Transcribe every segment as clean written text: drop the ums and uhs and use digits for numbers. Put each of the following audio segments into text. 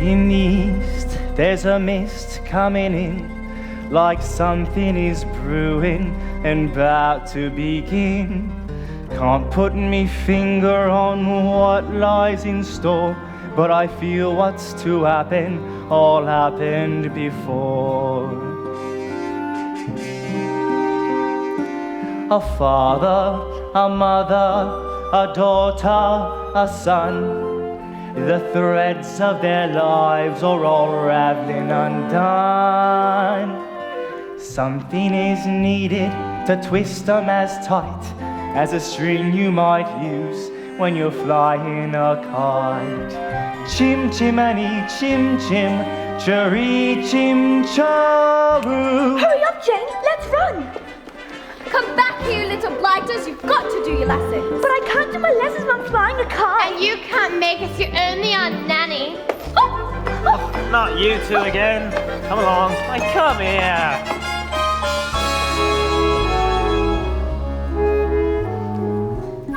In the east, there's a mist coming in, like something is brewing and about to begin. Can't put me finger on what lies in store, but I feel what's to happen all happened before. A father, a mother, a daughter, a son, the threads of their lives are all raveling undone. Something is needed to twist them as tight as a string you might use when you're flying a kite. Chim chimney, chim chim, chiree chim choroo. Hurry up, Jane, let's run! Come back here, you little blighters. You've got to do your lessons. But I can't do my lessons when I'm flying a kite. And you can't make us your only Aunt Nanny. Not you two again. Come along. Come here.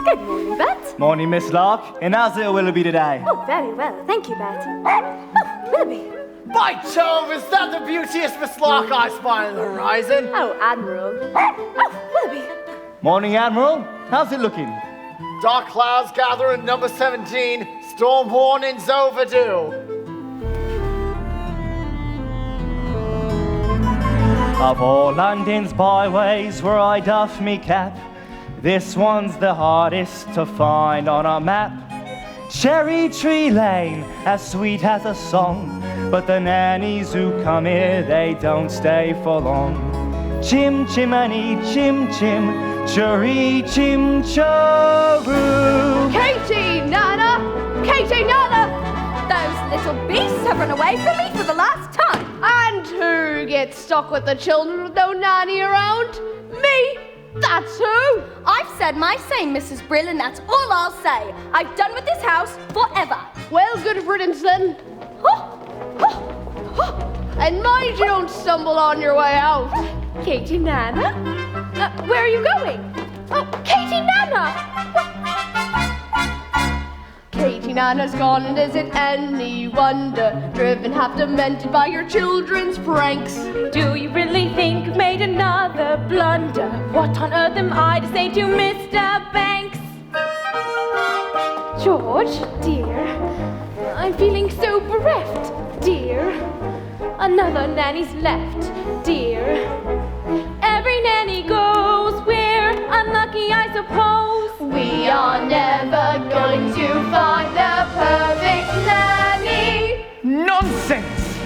Good morning, Bet. Morning, Miss Lark. And how's little Willoughby today? Oh, very well. Thank you, Bet. Oh, Willoughby. By Jove, is that the beauteous Miss Lark I spy on the horizon? Oh, Admiral. Oh, Willoughby. Morning, Admiral. How's it looking? Dark clouds gather in number 17. Storm warnings overdue. Of all London's byways where I doff me cap, this one's the hardest to find on a map. Cherry Tree Lane, as sweet as a song, but the nannies who come here, they don't stay for long. Chim chimney, chim chim, chiree chim choroo. Katie, Nana! Katie, Nana! Those little beasts have run away from me for the last time. And who gets stuck with the children with no nanny around? Me! That's who! I've said my say, Mrs. Brill, and that's all I'll say. I've done with this house forever. Well, good riddance then. And mind you don't stumble on your way out. Katie, Nana? Where are you going? Oh, Katie, Nana! Katie Nana's gone, and is it any wonder? Driven half demented by your children's pranks. Do you really think you've made another blunder? What on earth am I to say to Mr. Banks? George, dear, I'm feeling so bereft, dear. Another nanny's left, dear. Every nanny goes, we're unlucky, I suppose. We are never going to find the perfect nanny. Nonsense!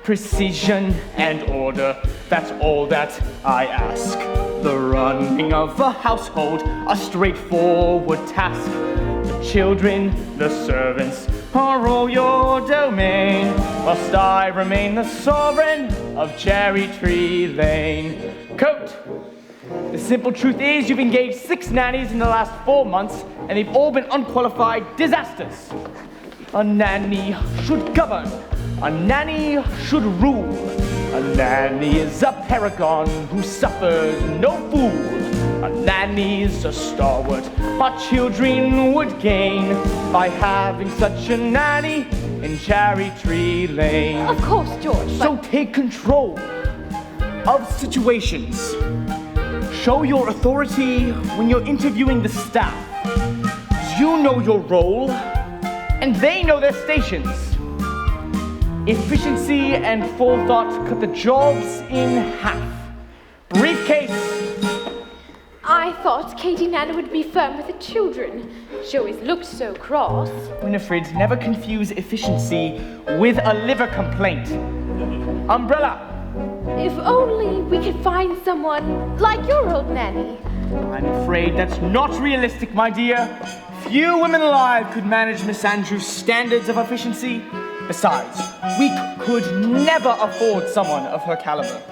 Precision and order, that's all that I ask. The running of a household, a straightforward task. The children, the servants, are all your domain, whilst I remain the sovereign of Cherry Tree Lane. Coat! The simple truth is you've engaged 6 nannies in the last 4 months, and they've all been unqualified disasters. A nanny should govern. A nanny should rule. A nanny is a paragon who suffers no fool. A nanny is a stalwart our children would gain by having such a nanny in Cherry Tree Lane. Of course, George, So take control of situations. Show your authority when you're interviewing the staff. You know your role, and they know their stations. Efficiency and forethought cut the jobs in half. Briefcase. I thought Katie Nana would be firm with the children. She always looked so cross. Winifred, never confuse efficiency with a liver complaint. Umbrella. If only we could find someone like your old nanny. I'm afraid that's not realistic, my dear. Few women alive could manage Miss Andrews' standards of efficiency. Besides, we could never afford someone of her caliber.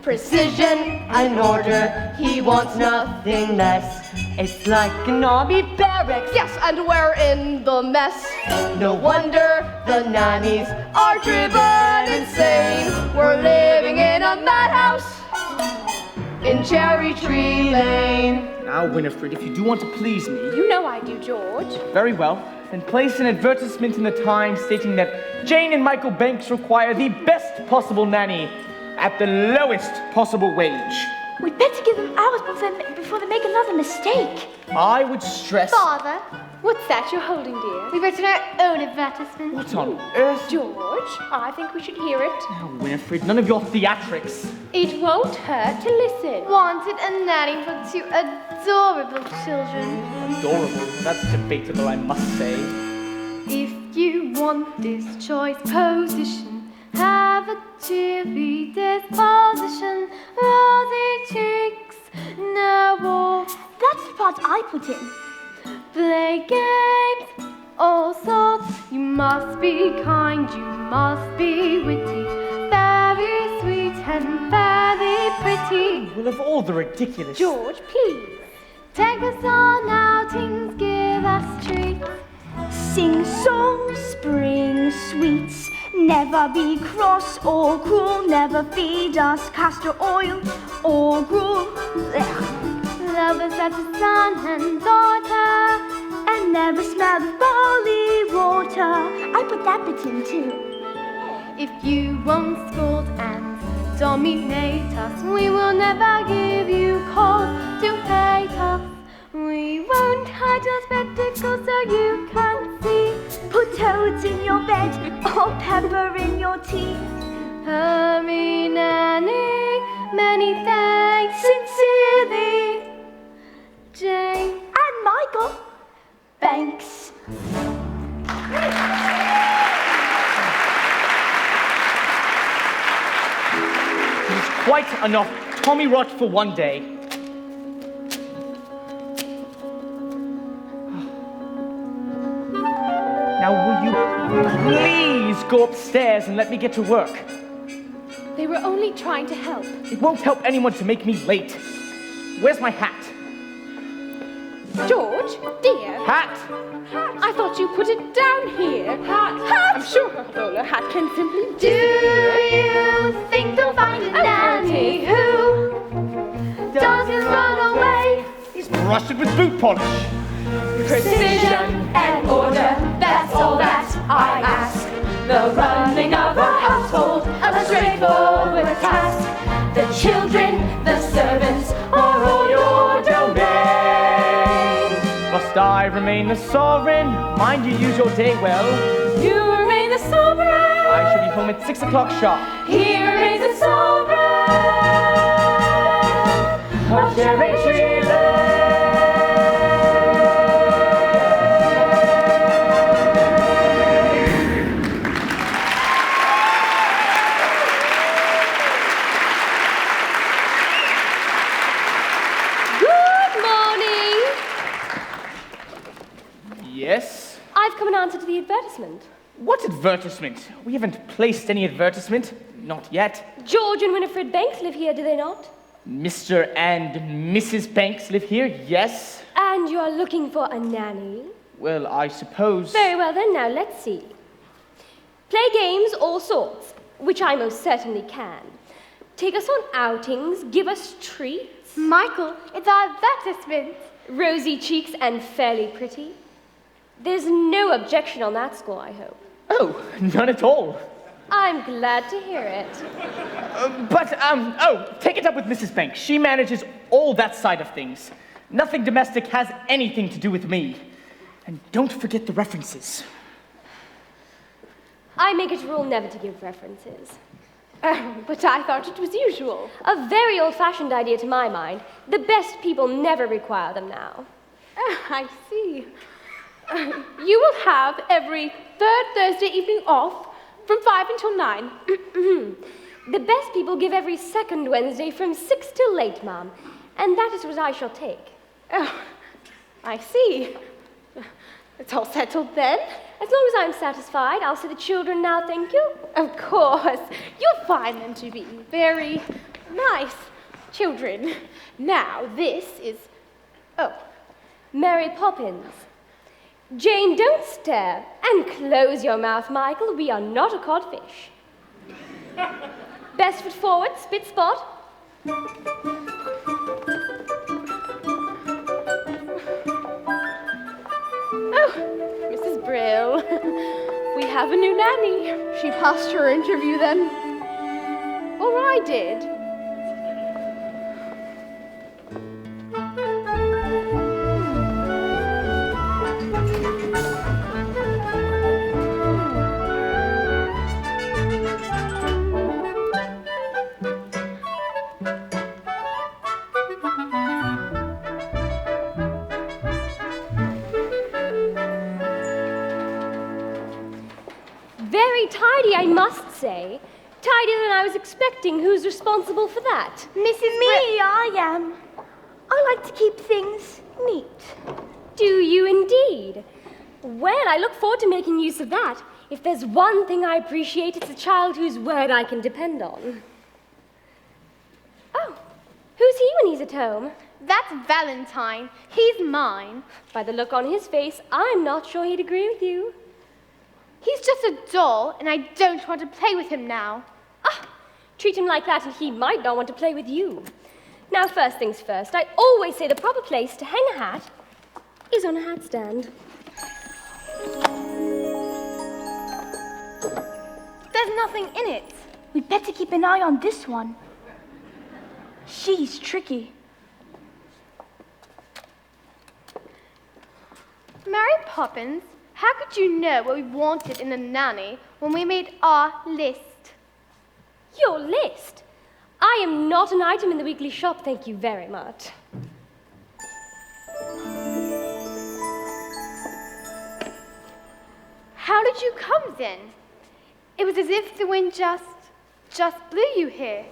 Precision and order, he wants nothing less. It's like an army barracks. Yes, and we're in the mess. No wonder the nannies Are driven insane. We're living in a madhouse in Cherry Tree Lane. Now, Winifred, if you do want to please me, You know I do, George. very well. Then place an advertisement in the Times stating that Jane and Michael Banks require the best possible nanny at the lowest possible wage. We'd better give them hours before they make another mistake. I would stress... Father, What's that you're holding, dear? we've written our own advertisement. What on earth? George, I think we should hear it. Now, Winifred, none of your theatrics. It won't hurt to listen. Wanted a nanny for 2 adorable children. Adorable. That's debatable, I must say. If you want this choice position, have a cheery disposition, rosy cheeks, no war. That's the part I put in. Play games, all sorts. You must be kind, you must be witty, very sweet and very pretty. Well, of all the ridiculous... George, please. Take us on outings, give us treats. Sing songs, spring sweets. Never be cross or cruel. Never feed us castor oil or gruel. Lovers as a son and daughter. And never smell the barley water. I put that bit in too. If you won't scold and dominate us, we will never give you cause to hate us. We won't hide our spectacles so you can see. Put toads in your bed or pepper in your tea. Hurry, Nanny, many thanks, sincerely, Jane And Michael Banks. It's quite enough Tommy rot for one day. Now, will you please go upstairs and let me get to work? They were only trying to help. It won't help anyone to make me late. Where's my hat? George, dear. Hat! I thought you put it down here. Hat. I'm sure her bowler hat can simply Do you think they'll find a nanny who doesn't run away? He's brushed it with boot polish. Precision and order, that's all that I ask. The running of a household, a straightforward task. The children, the servants, are all your domain. Must I remain the sovereign? Mind you use your day well. You remain the sovereign. I should be home at 6 o'clock sharp. He remains the sovereign. Of Cherry Tree Lane. Yes? I've come in answer to the advertisement. What advertisement? We haven't placed any advertisement. Not yet. George and Winifred Banks live here, do they not? Mr. and Mrs. Banks live here, yes. And you're looking for a nanny? Well, I suppose... Very well then, now let's see. Play games, all sorts, which I most certainly can. Take us on outings, give us treats. Michael, it's our advertisement. Rosy cheeks and fairly pretty. There's no objection on that score, I hope. Oh, none at all. I'm glad to hear it. Take it up with Mrs. Banks. She manages all that side of things. Nothing domestic has anything to do with me. And don't forget the references. I make it a rule never to give references. But I thought it was usual. A very old-fashioned idea to my mind. The best people never require them now. I see. You will have every third Thursday evening off from 5 until 9. The best people give every second Wednesday from 6 till late, ma'am. And that is what I shall take. Oh, I see. It's all settled then? As long as I'm satisfied, I'll see the children now, thank you. Of course. You'll find them to be very nice children. Now, this is... Oh. Mary Poppins. Jane, don't stare. And close your mouth, Michael. We are not a codfish. Best foot forward, spit spot. Oh, Mrs. have a new nanny. She passed her interview then. Or I did. Very tidy, I must say. Tidier than I was expecting. Who's responsible for that? Mrs. Me, I am. I like to keep things neat. Do you indeed? Well, I look forward to making use of that. If there's one thing I appreciate, it's a child whose word I can depend on. Oh, who's he when he's at home? That's Valentine. He's mine. By the look on his face, I'm not sure he'd agree with you. He's just a doll, and I don't want to play with him now. Ah, treat him like that and he might not want to play with you. Now, first things first, I always say the proper place to hang a hat is on a hat stand. There's nothing in it. We'd better keep an eye on this one. She's tricky. Mary Poppins, how could you know what we wanted in a nanny when we made our list? Your list? I am not an item in the weekly shop, thank you very much. How did you come then? It was as if the wind just blew you here.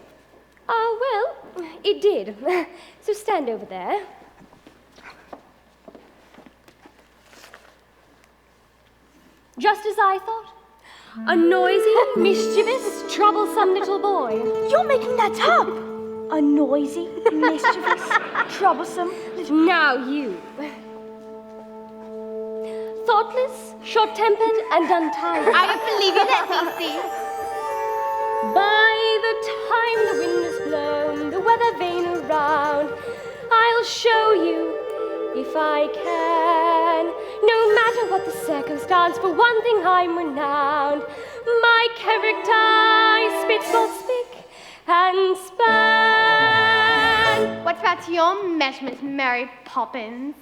Oh, well, it did. So stand over there. Just as I thought. A noisy, mischievous, troublesome little boy. You're making that up. A noisy, mischievous, troublesome little... Now you. Thoughtless, short-tempered, and untidy. I don't believe you. Let me see. By the time the wind is blown, the weather vane around, I'll show you if I can. No matter what the circumstance, for one thing I'm renowned. My character I spit both spick and span. What about your measurements, Mary Poppins?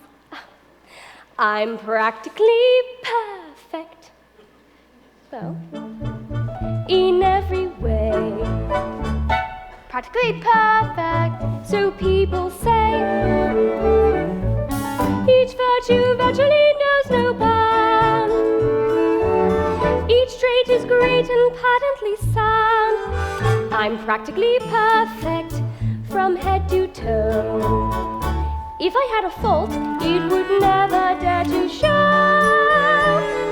I'm practically perfect. Well, in every way. Practically perfect. So people say. Each virtue virtually knows no bound. Each trait is great and patently sound. I'm practically perfect from head to toe. If I had a fault, it would never dare to show.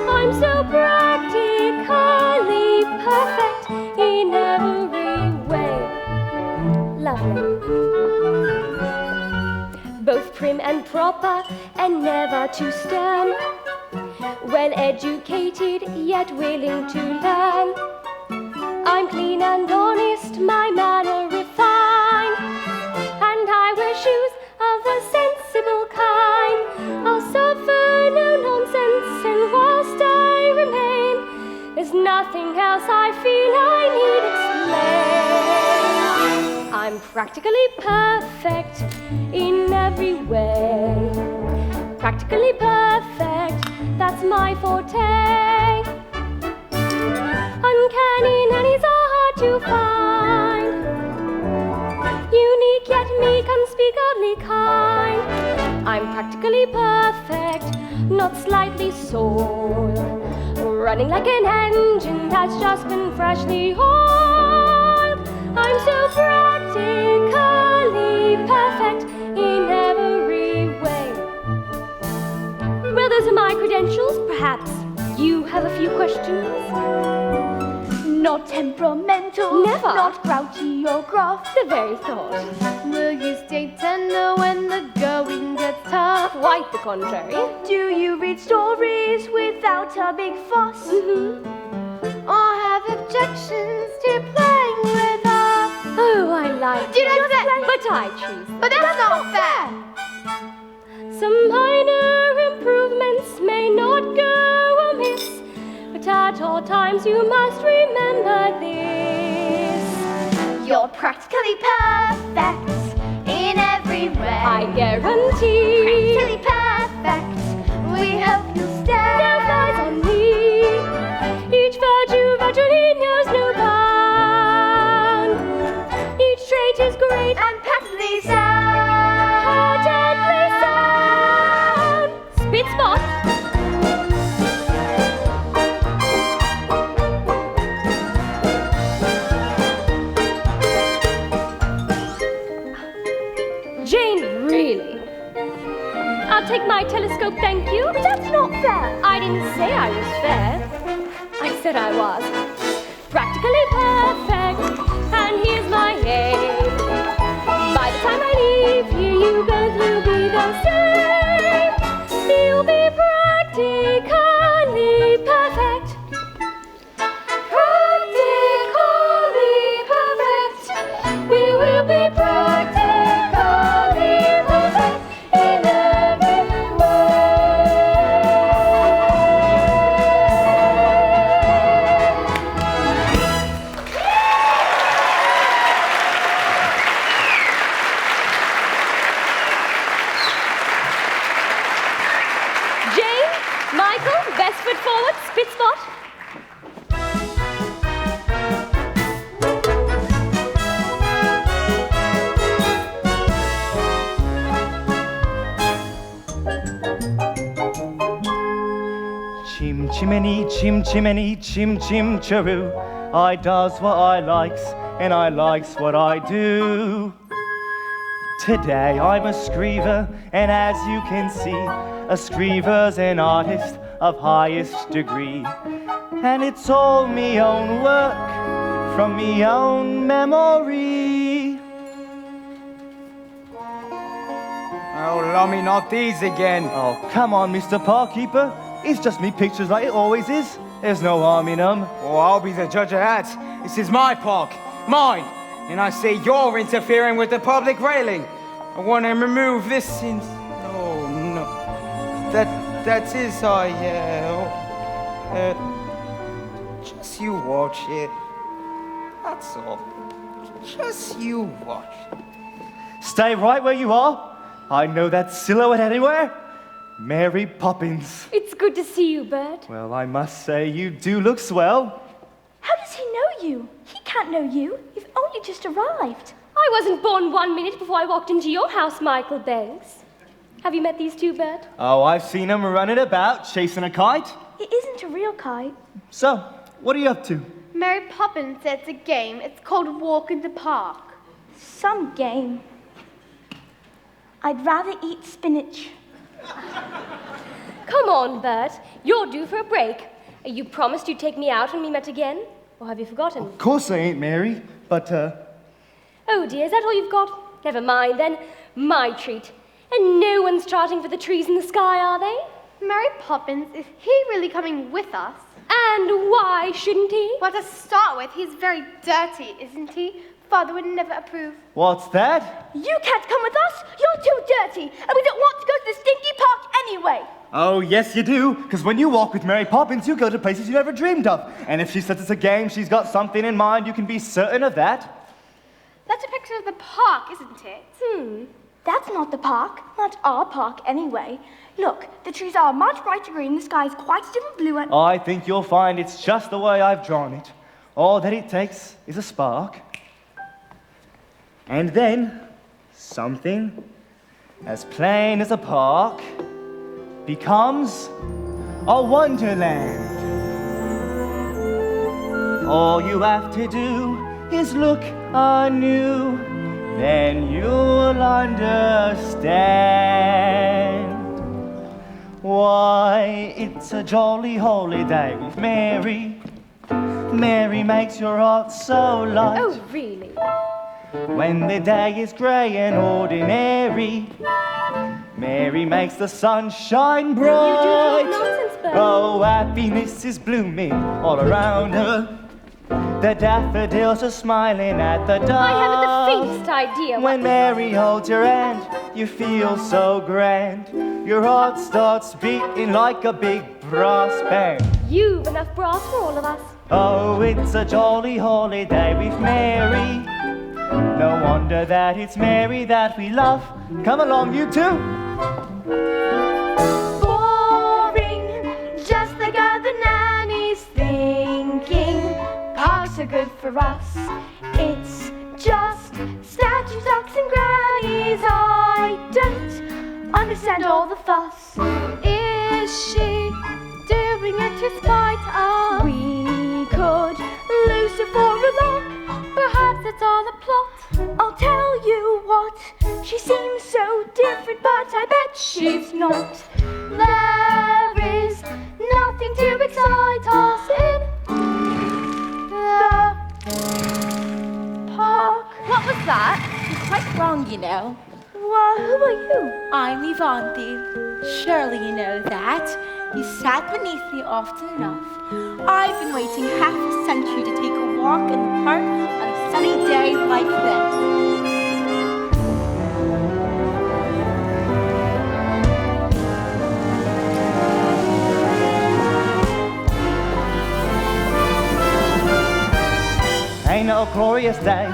I'm so practically perfect in every way. Lovely. Both prim and proper and never too stern. Well educated yet willing to learn. I'm clean and honest, my manner refined. And I wear shoes of a sensible kind. I'll suffer no nonsense, and whilst I remain, there's nothing else I feel I need explain. I'm practically perfect in every way. Practically perfect, that's my forte. Uncanny nannies are hard to find. Unique yet meek, unspeakably kind. I'm practically perfect, not slightly soiled. Running like an engine that's just been freshly oiled. I'm so practically perfect in every way. Well, those are my credentials. Perhaps you have a few questions? Not temperamental. Never. Not grouchy or gruff. The very thought. Will you stay tender when the going gets tough? Quite the contrary. Do you read stories without a big fuss? Or have objections to playing with us? Oh, I like Do you it. like that? But I choose. But that's not fair. Some minor improvements may not go amiss, but at all all times, you must remember this. You're practically perfect in every way. I guarantee. Practically perfect. We hope you'll stay. Now flies on me. Each virtue virtually knows no bound. Each trait is great And patently sound. patently sound. Spit spot. Jane, really? I'll take my telescope, thank you. But that's not fair. I didn't say I was fair. I said I was practically perfect, and here's my aim. By the time I leave here, you both will be the same. You'll be practically perfect. Practically perfect. We will be practically perfect in every Jane, Michael, best foot forward, spit spot. Chim chimney, chim chimney, chim chim chiroo. I does what I likes, and I likes what I do. Today I'm a screever, and as you can see, a screever's an artist of highest degree. And it's all me own work, from me own memory. Oh, lummy, not these again. Oh, come on, Mr. Parkkeeper. It's just me pictures like it always is. There's no harm in them. Oh, I'll be the judge of that. This is my park, mine. And I say you're interfering with the public railing. I want to remove this in... Oh, no. That is, just you watch it. That's all. Just you watch. Stay right where you are. I know that silhouette anywhere. Mary Poppins. It's good to see you, Bert. Well, I must say, you do look swell. How does he know you? He can't know you. You've only just arrived. I wasn't born 1 minute before I walked into your house, Michael Banks. Have you met these two, Bert? Oh, I've seen them running about, chasing a kite. It isn't a real kite. So, what are you up to? Mary Poppins said it's a game. It's called Walk in the Park. Some game. I'd rather eat spinach. Come on, Bert. You're due for a break. You promised you'd take me out when we met again? Or have you forgotten? Of course I ain't, Mary, but, Oh dear, is that all you've got? Never mind then. My treat. And no one's charting for the trees in the sky, are they? Mary Poppins, is he really coming with us? And why shouldn't he? Well, to start with, he's very dirty, isn't he? Father would never approve. what's that? You can't come with us. You're too dirty. And we don't want to go to the stinky park anyway. Oh, yes, you do, because when you walk with Mary Poppins, you go to places you never dreamed of. And if she says it's a game, she's got something in mind, you can be certain of that. That's a picture of the park, isn't it? That's not the park. Not our park, anyway. Look, the trees are much brighter green, the sky is quite a different blue, and... I think you'll find it's just the way I've drawn it. All that it takes is a spark. And then, something as plain as a park becomes a wonderland. All you have to do is look anew, then you'll understand why it's a jolly holiday with Mary. Mary makes your heart so light. Oh, really? When the day is grey and ordinary, Mary makes the sun shine bright. You do talk nonsense, Bert. Oh, happiness is blooming all around her. The daffodils are smiling at the dawn. I haven't the faintest idea. When Mary holds your hand, you feel so grand. Your heart starts beating like a big brass band. you've enough brass for all of us. Oh, it's a jolly holiday with Mary. No wonder that it's Mary that we love. Come along, you two. Boring, just like other nannies thinking parks are good for us. It's just statues, ducks and grannies. I don't understand all the fuss. Is she doing it to spite us? We could lose her for a lot. Perhaps it's all a plot. I'll tell you what, she seems so different, but I bet she's not. There is nothing to excite us in the park. What was that? You're quite wrong, you know. Well, who are you? I'm Yvonne. Surely you know that. You sat beneath me often enough. I've been waiting half a century to take a walk in the park on a sunny day like this. Ain't it a glorious day,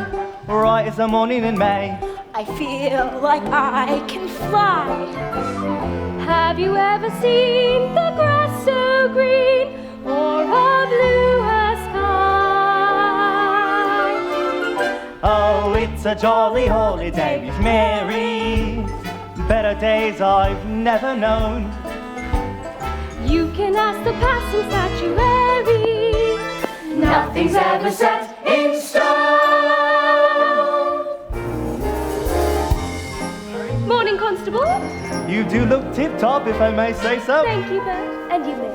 bright as the morning in May. I feel like I can fly. Have you ever seen the grass so green or a bluer sky? Oh, it's a jolly holiday with Mary. Better days I've never known. You can ask the passing statuary. Nothing's ever set in stone. Morning, Constable. You do look tip-top, if I may say so. Thank you, Bert. And you may.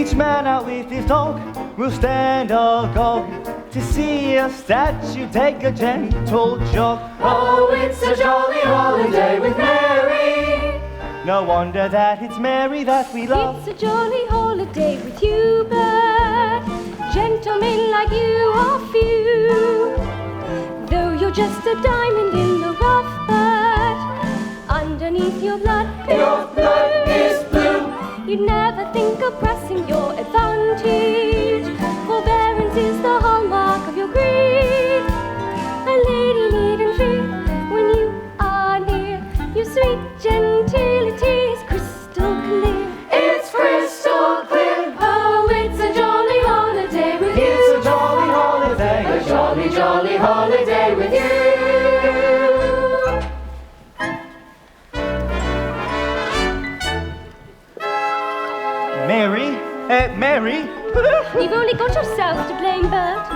Each man out with his dog will stand agog to see a statue take a gentle jog. Oh, it's a jolly holiday with Mary. No wonder that it's Mary that we love. It's a jolly holiday with you, Bert. Gentlemen like you are few. Though you're just a diamond in the rough, Bert, underneath your blood is blue. You'd never think of pressing your advantage. Forbearance is the hallmark of your greed. A lady needn't fear when you are near. Your sweet gentility is crystal clear. It's crystal clear. Oh, it's a jolly holiday with you. It's a jolly holiday. A jolly, jolly holiday with you. Mary? Mary? You've only got yourself to blame, Bert.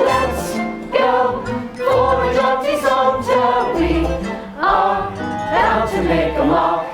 Let's go for a jaunty saunter. We are bound to make a mark.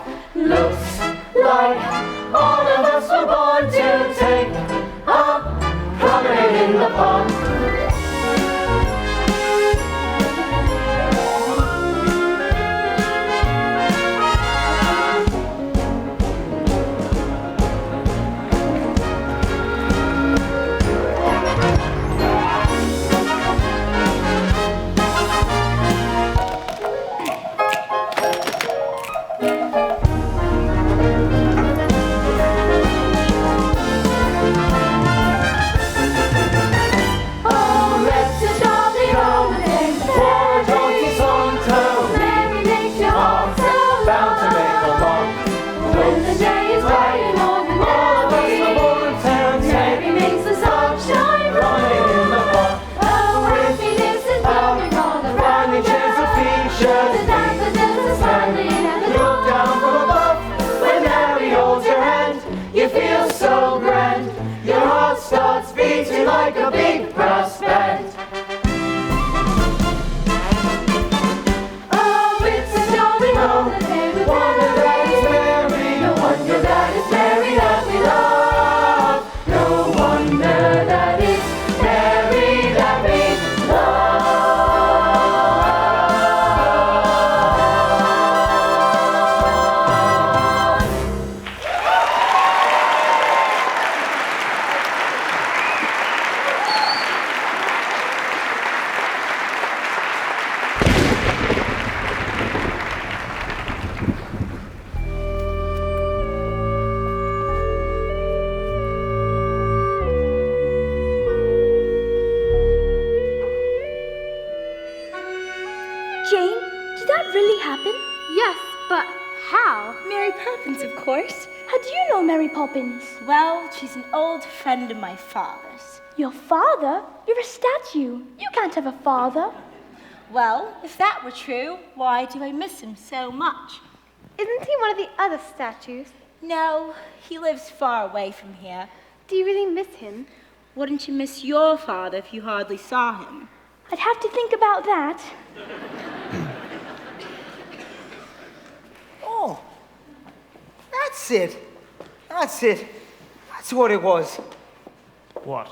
course. How do you know Mary Poppins? Well, she's an old friend of my father's. Your father? You're a statue. You can't have a father. Well, if that were true, why do I miss him so much? Isn't he one of the other statues? No, he lives far away from here. Do you really miss him? Wouldn't you miss your father if you hardly saw him? I'd have to think about that. Oh, that's it. That's it. That's what it was. What?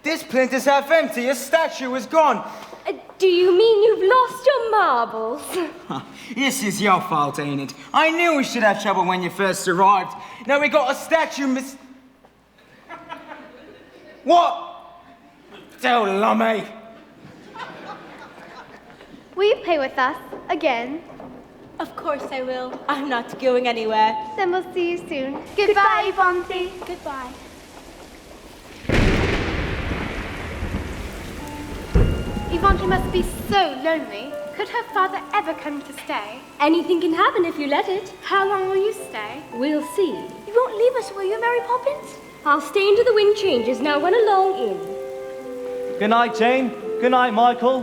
This plinth is half empty. Your statue is gone. Do you mean you've lost your marbles? This is your fault, ain't it? I knew we should have trouble when you first arrived. Now we got a statue What? Don't lummy. Will you play with us again? Of course I will. I'm not going anywhere. Then we'll see you soon. Goodbye, Yvonne. Goodbye. Yvonne must be so lonely. Could her father ever come to stay? Anything can happen if you let it. How long will you stay? We'll see. You won't leave us, will you, Mary Poppins? I'll stay until the wind changes. Now run along in. Good night, Jane. Good night, Michael.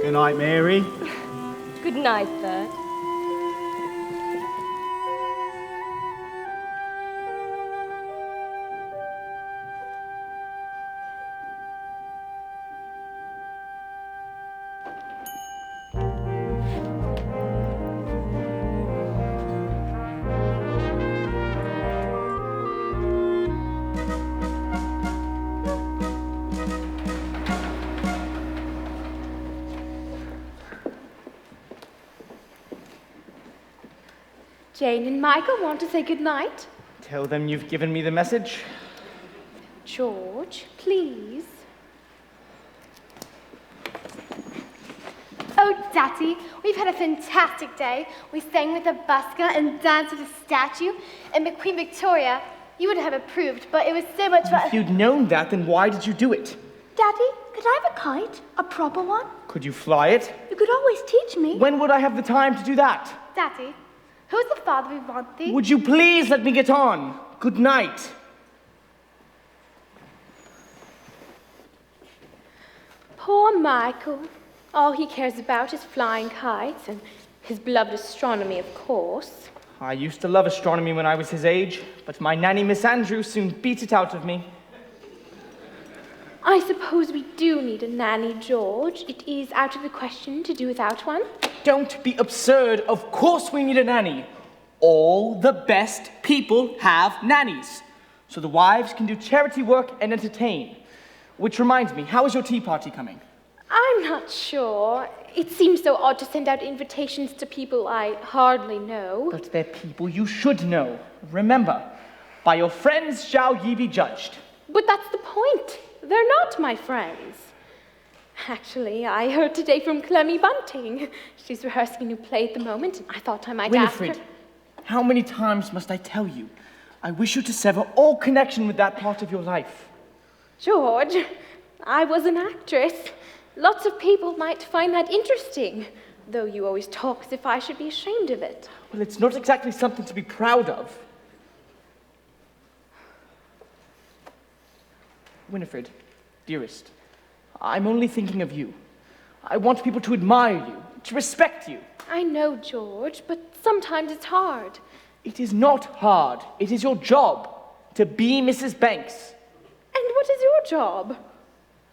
Good night, Mary. Good night, Bert. Jane and Michael want to say goodnight. Tell them you've given me the message. George, please. Oh, Daddy, we've had a fantastic day. We sang with a busker and danced with a statue. And with Queen Victoria, you would have approved, but it was so much fun. If you'd known that, then why did you do it? Daddy, could I have a kite? A proper one? Could you fly it? You could always teach me. When would I have the time to do that? Daddy, who's the father of Yvonne? Would you please let me get on? Good night. Poor Michael. All he cares about is flying kites and his beloved astronomy, of course. I used to love astronomy when I was his age, but my nanny, Miss Andrews, soon beat it out of me. I suppose we do need a nanny, George. It is out of the question to do without one. Don't be absurd. Of course we need a nanny. All the best people have nannies, so the wives can do charity work and entertain. Which reminds me, how is your tea party coming? I'm not sure. It seems so odd to send out invitations to people I hardly know. But they're people you should know. Remember, by your friends shall ye be judged. But that's the point. They're not my friends. Actually, I heard today from Clemmy Bunting. She's rehearsing a new play at the moment, and I thought I might ask her. Winifred, how many times must I tell you? I wish you to sever all connection with that part of your life. George, I was an actress. Lots of people might find that interesting, though you always talk as if I should be ashamed of it. Well, it's not exactly something to be proud of. Winifred, dearest, I'm only thinking of you. I want people to admire you, to respect you. I know, George, but sometimes it's hard. It is not hard. It is your job to be Mrs. Banks. And what is your job?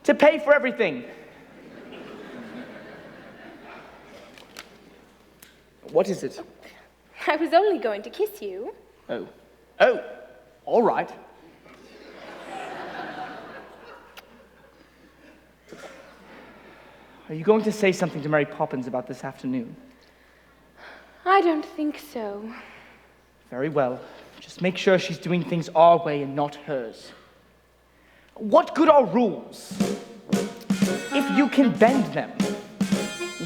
To pay for everything. What is it? I was only going to kiss you. Oh, all right. Are you going to say something to Mary Poppins about this afternoon? I don't think so. Very well. Just make sure she's doing things our way and not hers. What good are rules if you can bend them?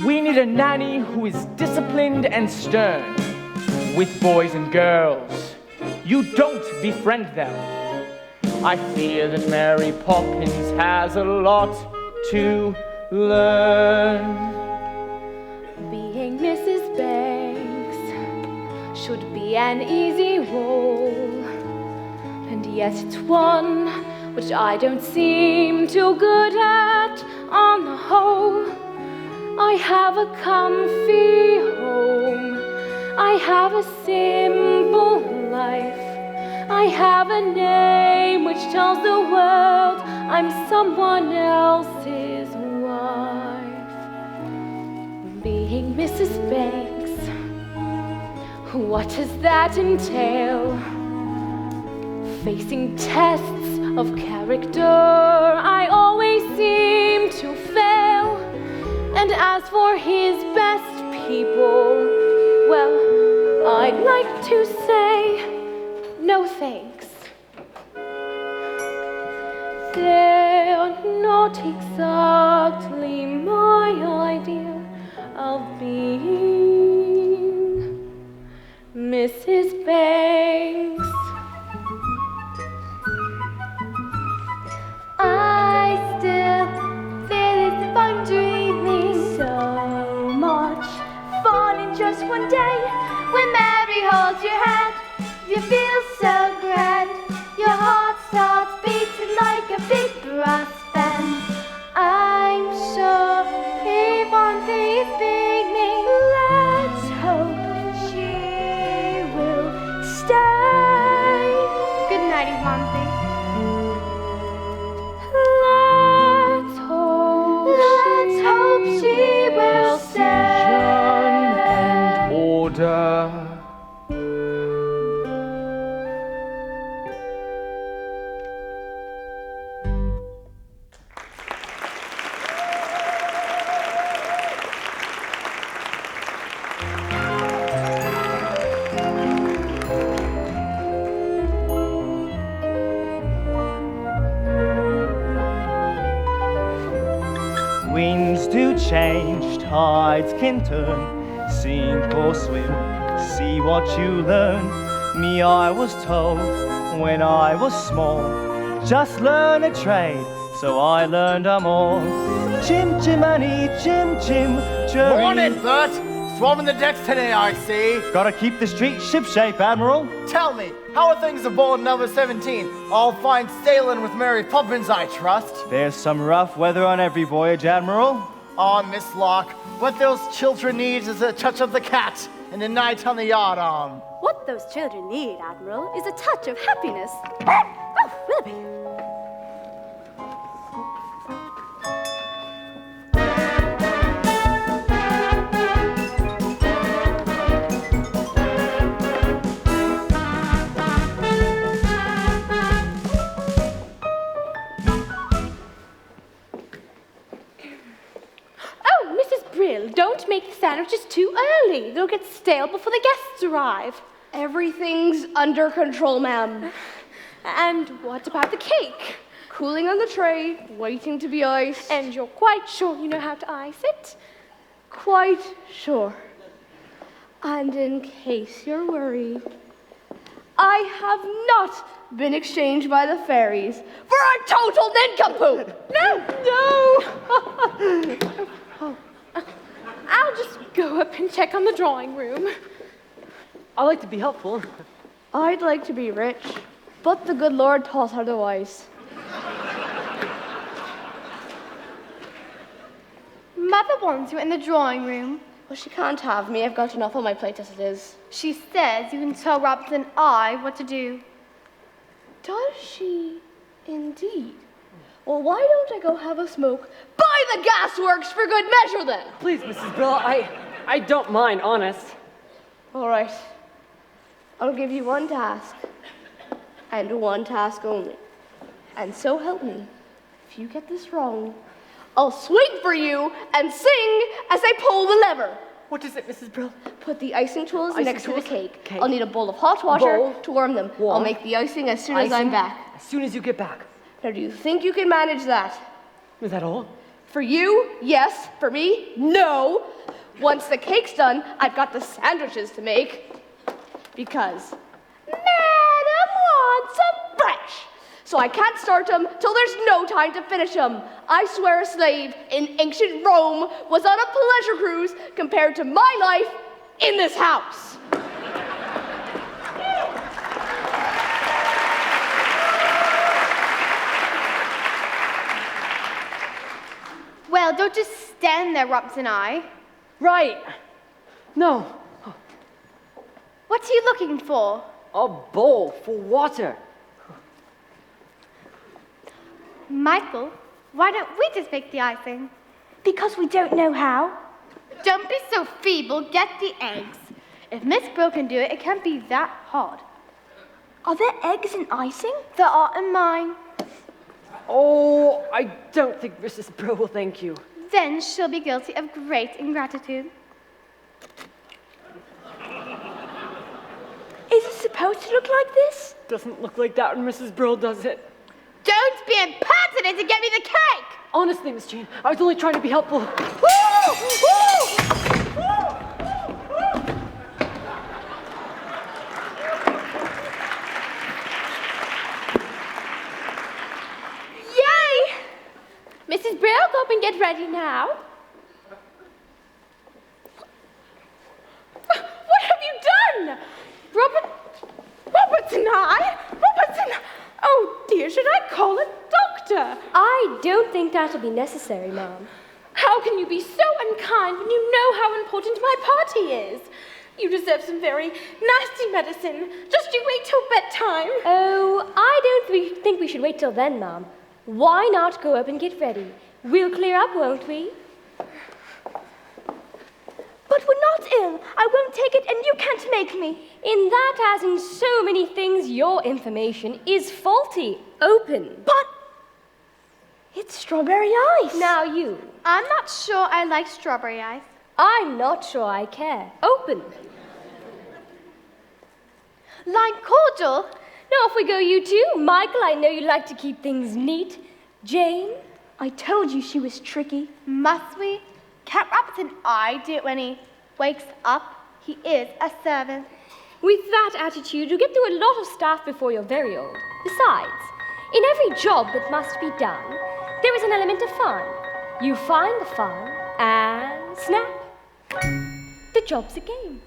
We need a nanny who is disciplined and stern. With boys and girls, you don't befriend them. I fear that Mary Poppins has a lot to learn. Being Mrs. Banks should be be an easy role. And yet it's one which I don't seem too good at on the whole. I have a comfy home, I have a simple life, I have a name which tells the world I'm someone else's wife. Being Mrs. Banks, what does that entail? Facing tests of character, I always seem to fail. And as for his best people, well, I'd like to say no thanks. They're not exactly my idea of being Mrs. Banks. I still feel as if I'm dreaming so much. Falling just one day, when Mary holds your hand, you feel so grand. Your heart starts beating like a big brass band. I'm sure Yvonne is beaming. Let's hope she will stay. Good night, Yvonne. Let's hope she will stay. And order. Winds do change, tides can turn, sink or swim, see what you learn. Me, I was told when I was small, just learn a trade, so I learned 'em all. Chim chimney, chim chim, chirpy. Morning, Bert. Swarming the decks today, I see. Gotta keep the street shipshape, Admiral. Tell me, how are things aboard number 17? All fine sailing with Mary Poppins, I trust. There's some rough weather on every voyage, Admiral. Miss Locke, what those children need is a touch of the cat and a night on the yard arm. What those children need, Admiral, is a touch of happiness. Oh, Willoughby. Don't make the sandwiches too early. They'll get stale before the guests arrive. Everything's under control, ma'am. And what about the cake? Cooling on the tray, waiting to be iced. And you're quite sure you know how to ice it? Quite sure. And in case you're worried, I have not been exchanged by the fairies for a total nincompoop! No! I'll just go up and check on the drawing room. I like to be helpful. I'd like to be rich, but the good Lord taught otherwise. Mother wants you in the drawing room. Well, she can't have me. I've got enough on my plate as it is. She says you can tell Robert and I what to do. Does she indeed? Well, why don't I go have a smoke by the gasworks for good measure then? Please, Mrs. Brill, I don't mind, honest. All right. I'll give you one task, and one task only. And so help me, if you get this wrong, I'll swing for you and sing as I pull the lever. What is it, Mrs. Brill? Put the icing tools next to the cake. Okay. I'll need a bowl of hot water Bowl. to warm them. Warm. I'll make the icing as soon as I'm back. As soon as you get back. Now, do you think you can manage that? Is that all? For you, yes. For me, no. Once the cake's done, I've got the sandwiches to make. Because Madam wants 'em fresh. So I can't start them till there's no time to finish them. I swear a slave in ancient Rome was on a pleasure cruise compared to my life in this house. Well, don't just stand there, Rumps and I. Right. No, What's he looking for? a bowl for water. Michael, why don't we just make the icing? Because we don't know how. Don't be so feeble. Get the eggs. If Miss Brill can do it, it can't be that hard. Are there eggs in icing? There are in mine. Oh, I don't think Mrs. Brill will thank you. Then she'll be guilty of great ingratitude. Is it supposed to look like this? Doesn't look like that when Mrs. Brill does it. Don't be impertinent and get me the cake! Honestly, Miss Jane, I was only trying to be helpful. Yay! Mrs. Brill, go up and get ready now. What have you done? Roberts and I? Oh dear, should I call a doctor? I don't think that'll be necessary, Mom. How can you be so unkind when you know how important my party is? You deserve some very nasty medicine. Just you wait till bedtime. Oh, I don't think we should wait till then, Mom. Why not go up and get ready? We'll clear up, won't we? But we're not ill. I won't take it and you can't make me. In that, as in so many things, your information is faulty. Open. But it's strawberry ice. Now you. I'm not sure I like strawberry ice. I'm not sure I care. Open. Lime cordial? Now off we go, you two. Michael, I know you like to keep things neat. Jane? I told you she was tricky. Must we? Cat Rabbit and I do it when he wakes up. He is a servant. With that attitude, you get through a lot of stuff before you're very old. Besides, in every job that must be done, there is an element of fun. You find the fun, and snap, the job's a game.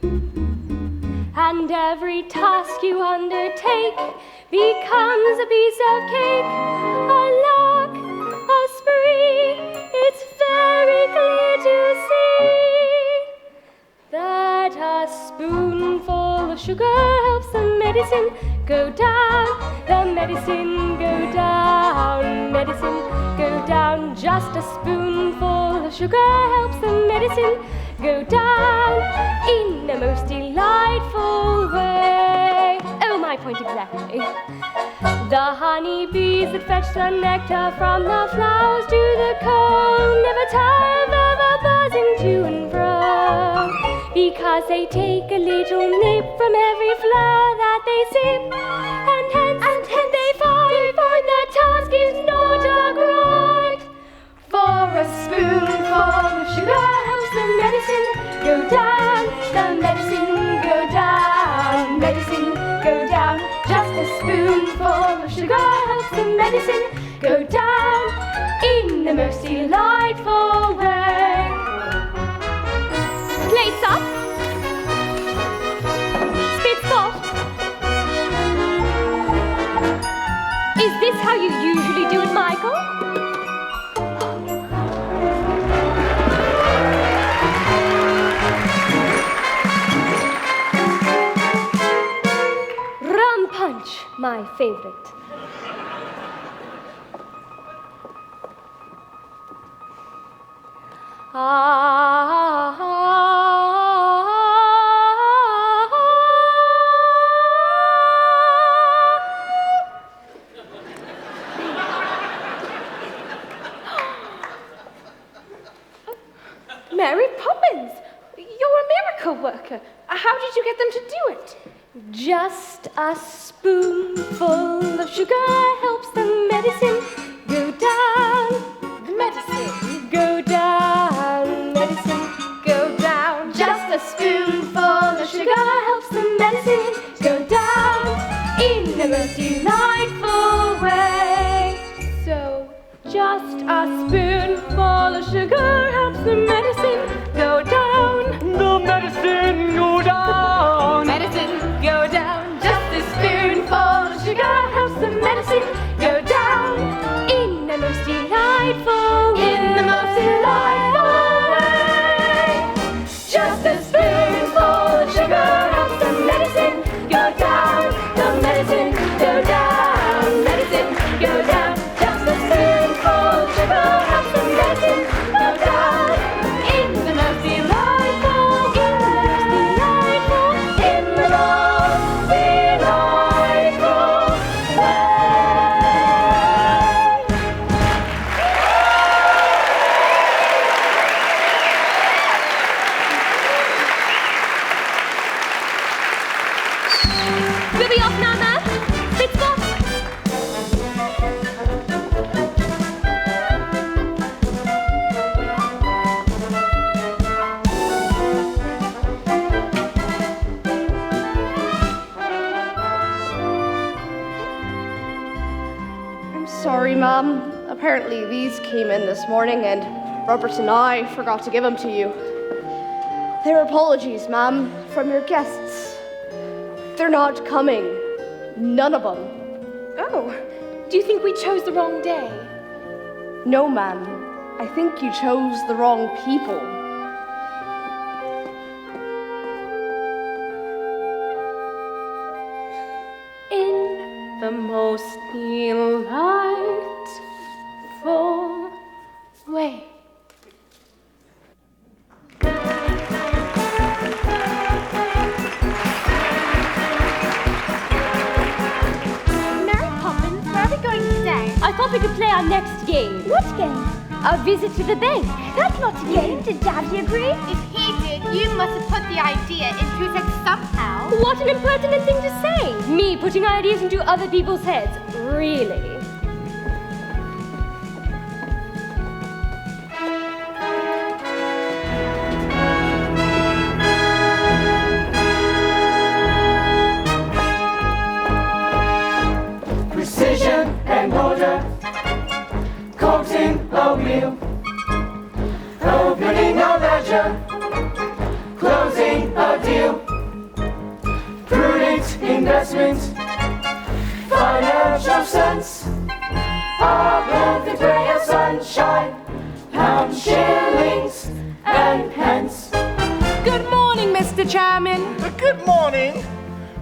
And every task you undertake becomes a piece of cake, a lark, a spree. It's very clear to see that a spoonful of sugar helps the medicine go down, the medicine go down, medicine go down. Just a spoonful of sugar helps the medicine go down in a most delightful way. Oh, my point exactly. The honeybees that fetch the nectar from the flowers to the comb never tire of a buzzing to and fro, because they take a little nip from every flower that they sip, and hence they find the task is not a grind. For a spoonful of sugar helps the medicine go down, the medicine go down, medicine go down. Just a spoonful of sugar helps the medicine go down in the most delightful way. Plates up. Spit soft. Is this how you usually do it, Michael? Rum punch, my favorite. Mary Poppins, you're a miracle worker. How did you get them to do it? Just a spoonful of sugar helps the medicine go down. The medicine. Go down, medicine go down. Just a spoonful of sugar helps the medicine Go down in the most delightful way. So, just a spoonful of sugar helps the medicine go down. The medicine go down. medicine go down. Just a spoonful of sugar helps the medicine go down In the most delightful way. in the most delightful Sorry, Mom. Apparently these came in this morning and Robert and I forgot to give them to you. They're apologies, Ma'am, from your guests. They're not coming. None of them. Oh, do you think we chose the wrong day? No, ma'am. I think you chose the wrong people. In the most delightful way. Mary Poppins, where are we going today? I thought we could play our next game. What game? A visit to the bank. That's not a game. Did Daddy agree? If he did, you must have put the idea into his head somehow. What an impertinent thing to say! Me putting ideas into other people's heads. Really? Precision and order, coaxing a wheel, opening a ledger, closing a deal, prudent investment, financial sense, a perfect ray of sunshine, pounds, shillings, and pence. Good morning, Mr. Chairman. Good morning.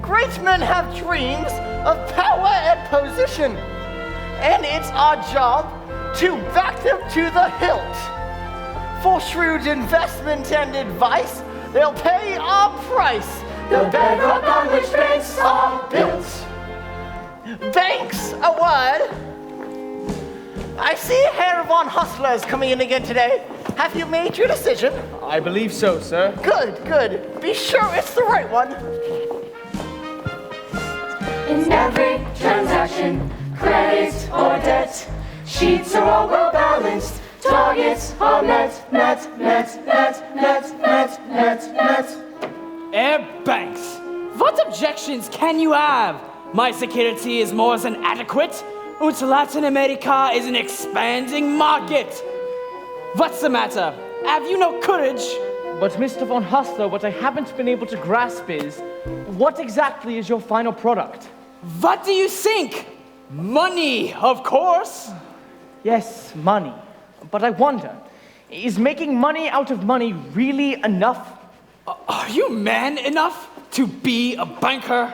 Great men have dreams of power and position, and it's our job to back them to the hilt. For shrewd investment and advice, they'll pay our price. The bedrock on which banks are built. Banks, a word. I see a hair of on hustlers coming in again today. Have you made your decision? I believe so, sir. Good, good. Be sure it's the right one. In every transaction, credit or debt, sheets are all well balanced, targets are met. Banks, what objections can you have? My security is more than adequate, and Latin America is an expanding market. What's the matter? Have you no courage? But Mr. Von Hustler, what I haven't been able to grasp is, what exactly is your final product? What do you think? Money, of course. Yes, money. But I wonder, is making money out of money really enough? Are you man enough to be a banker?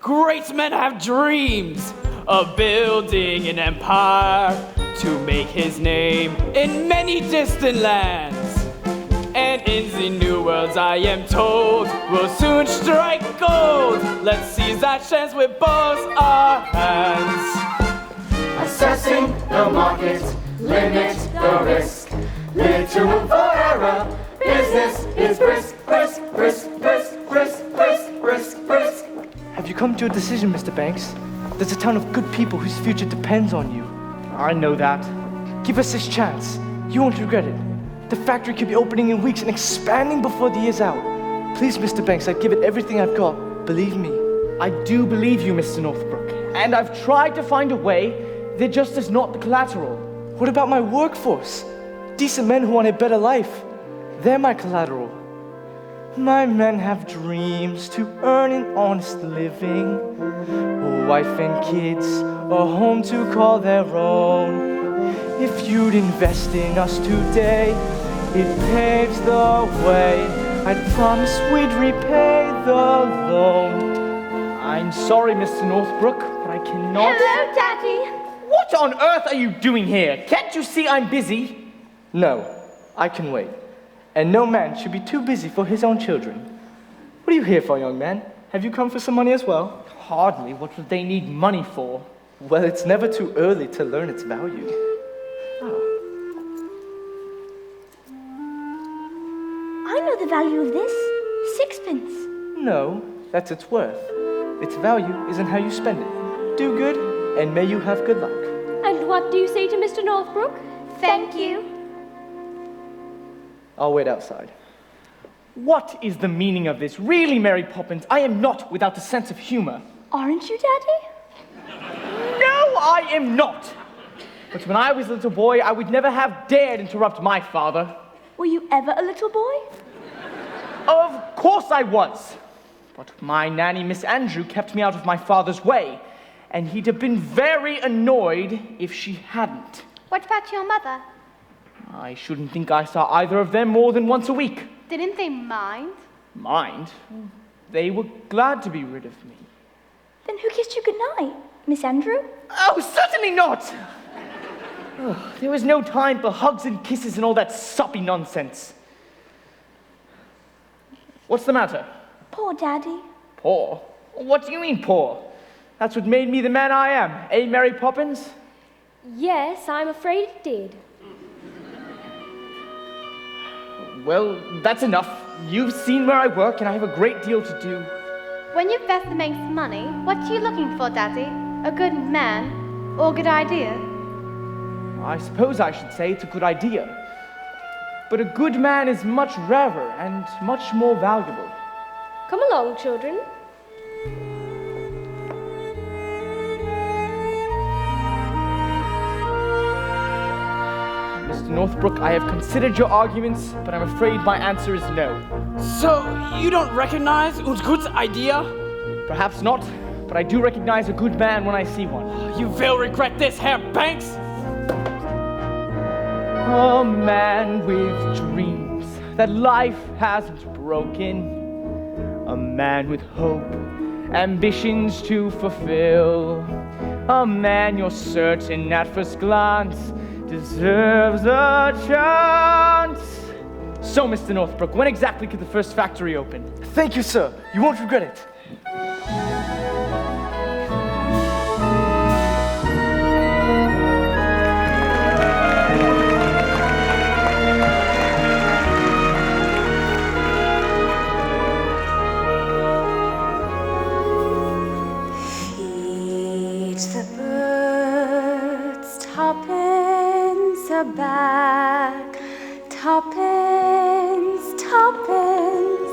Great men have dreams of building an empire to make his name in many distant lands. And in the new worlds, I am told, we'll soon strike gold. Let's seize that chance with both our hands. Assessing the market, limit the risk, little room for error. Business is brisk. Have you come to a decision, Mr. Banks? There's a town of good people whose future depends on you. I know that. Give us this chance. You won't regret it. The factory could be opening in weeks and expanding before the year's out. Please, Mr. Banks, I'd give it everything I've got. Believe me. I do believe you, Mr. Northbrook. And I've tried to find a way. There just is not the collateral. What about my workforce? Decent men who want a better life. They're my collateral. My men have dreams to earn an honest living. A wife and kids, a home to call their own. If you'd invest in us today, it paves the way. I'd promise we'd repay the loan. I'm sorry, Mr. Northbrook, but I cannot... Hello, Daddy. What on earth are you doing here? Can't you see I'm busy? No, I can wait. And no man should be too busy for his own children. What are you here for, young man? Have you come for some money as well? Hardly. What would they need money for? Well, it's never too early to learn its value. I know the value of this. 6pence. No, that's its worth. Its value is in how you spend it. Do good, and may you have good luck. And what do you say to Mr. Northbrook? Thank you. I'll wait outside. What is the meaning of this? Really, Mary Poppins, I am not without a sense of humor. Aren't you, Daddy? No, I am not. But when I was a little boy, I would never have dared interrupt my father. Were you ever a little boy? Of course I was. But my nanny, Miss Andrew, kept me out of my father's way, and he'd have been very annoyed if she hadn't. What about your mother? I shouldn't think I saw either of them more than once a week. Didn't they mind? Mind? They were glad to be rid of me. Then who kissed you goodnight? Miss Andrew? Oh, certainly not! Oh, there was no time for hugs and kisses and all that soppy nonsense. What's the matter? Poor Daddy. Poor? What do you mean, poor? That's what made me the man I am, eh, Mary Poppins? Yes, I'm afraid it did. Well, that's enough. You've seen where I work, and I have a great deal to do. When you invest the bank's money, what are you looking for, Daddy? A good man or a good idea? I suppose I should say it's a good idea. But a good man is much rarer and much more valuable. Come along, children. Mr. Northbrook, I have considered your arguments, but I'm afraid my answer is no. So, you don't recognize Utgut's idea? Perhaps not, but I do recognize a good man when I see one. You will regret this, Herr Banks! A man with dreams that life hasn't broken. A man with hope, ambitions to fulfill. A man you're certain at first glance deserves a chance. So, Mr. Northbrook, when exactly could the first factory open? Thank you, sir. You won't regret it. Back, tuppence, tuppence,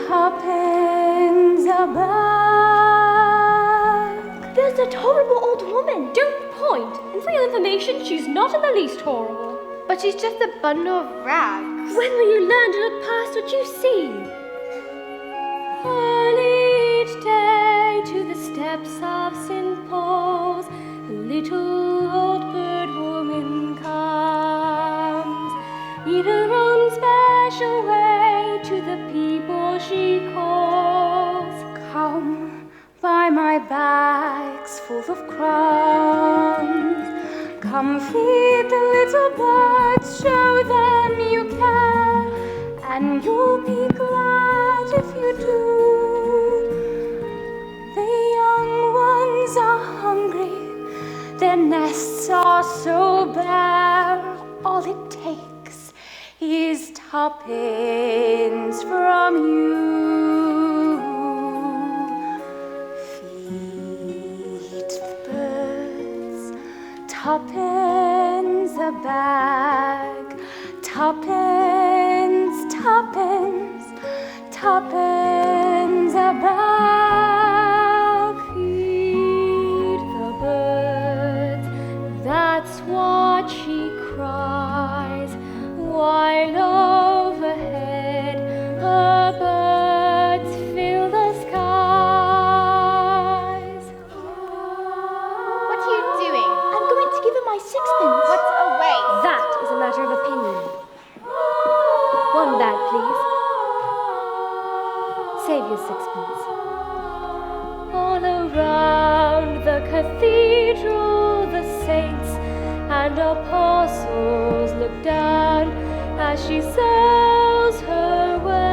tuppence a bag. There's that horrible old woman. Don't point. And for your information, she's not in the least horrible. But she's just a bundle of rags. When will you learn to look past what you see? Early each day to the steps of St. Paul's, the little old bird woman comes, in her own special way to the people she calls. Come, buy my bags full of crumbs. Come feed the little birds, show them you care, and you'll be glad if you do. The young ones are hungry, their nests are so bare. All it takes is tuppence from you. Feed the birds, tuppence a bag, tuppence, tuppence, tuppence a bag. Feed the birds, that's what she cries, while overhead her birds fill the skies. What are you doing? I'm going to give her my sixpence. What's a waste? That is a matter of opinion. One bag, please. Save your sixpence. All around the cathedral, the saints and apostles look down as she sells her wares.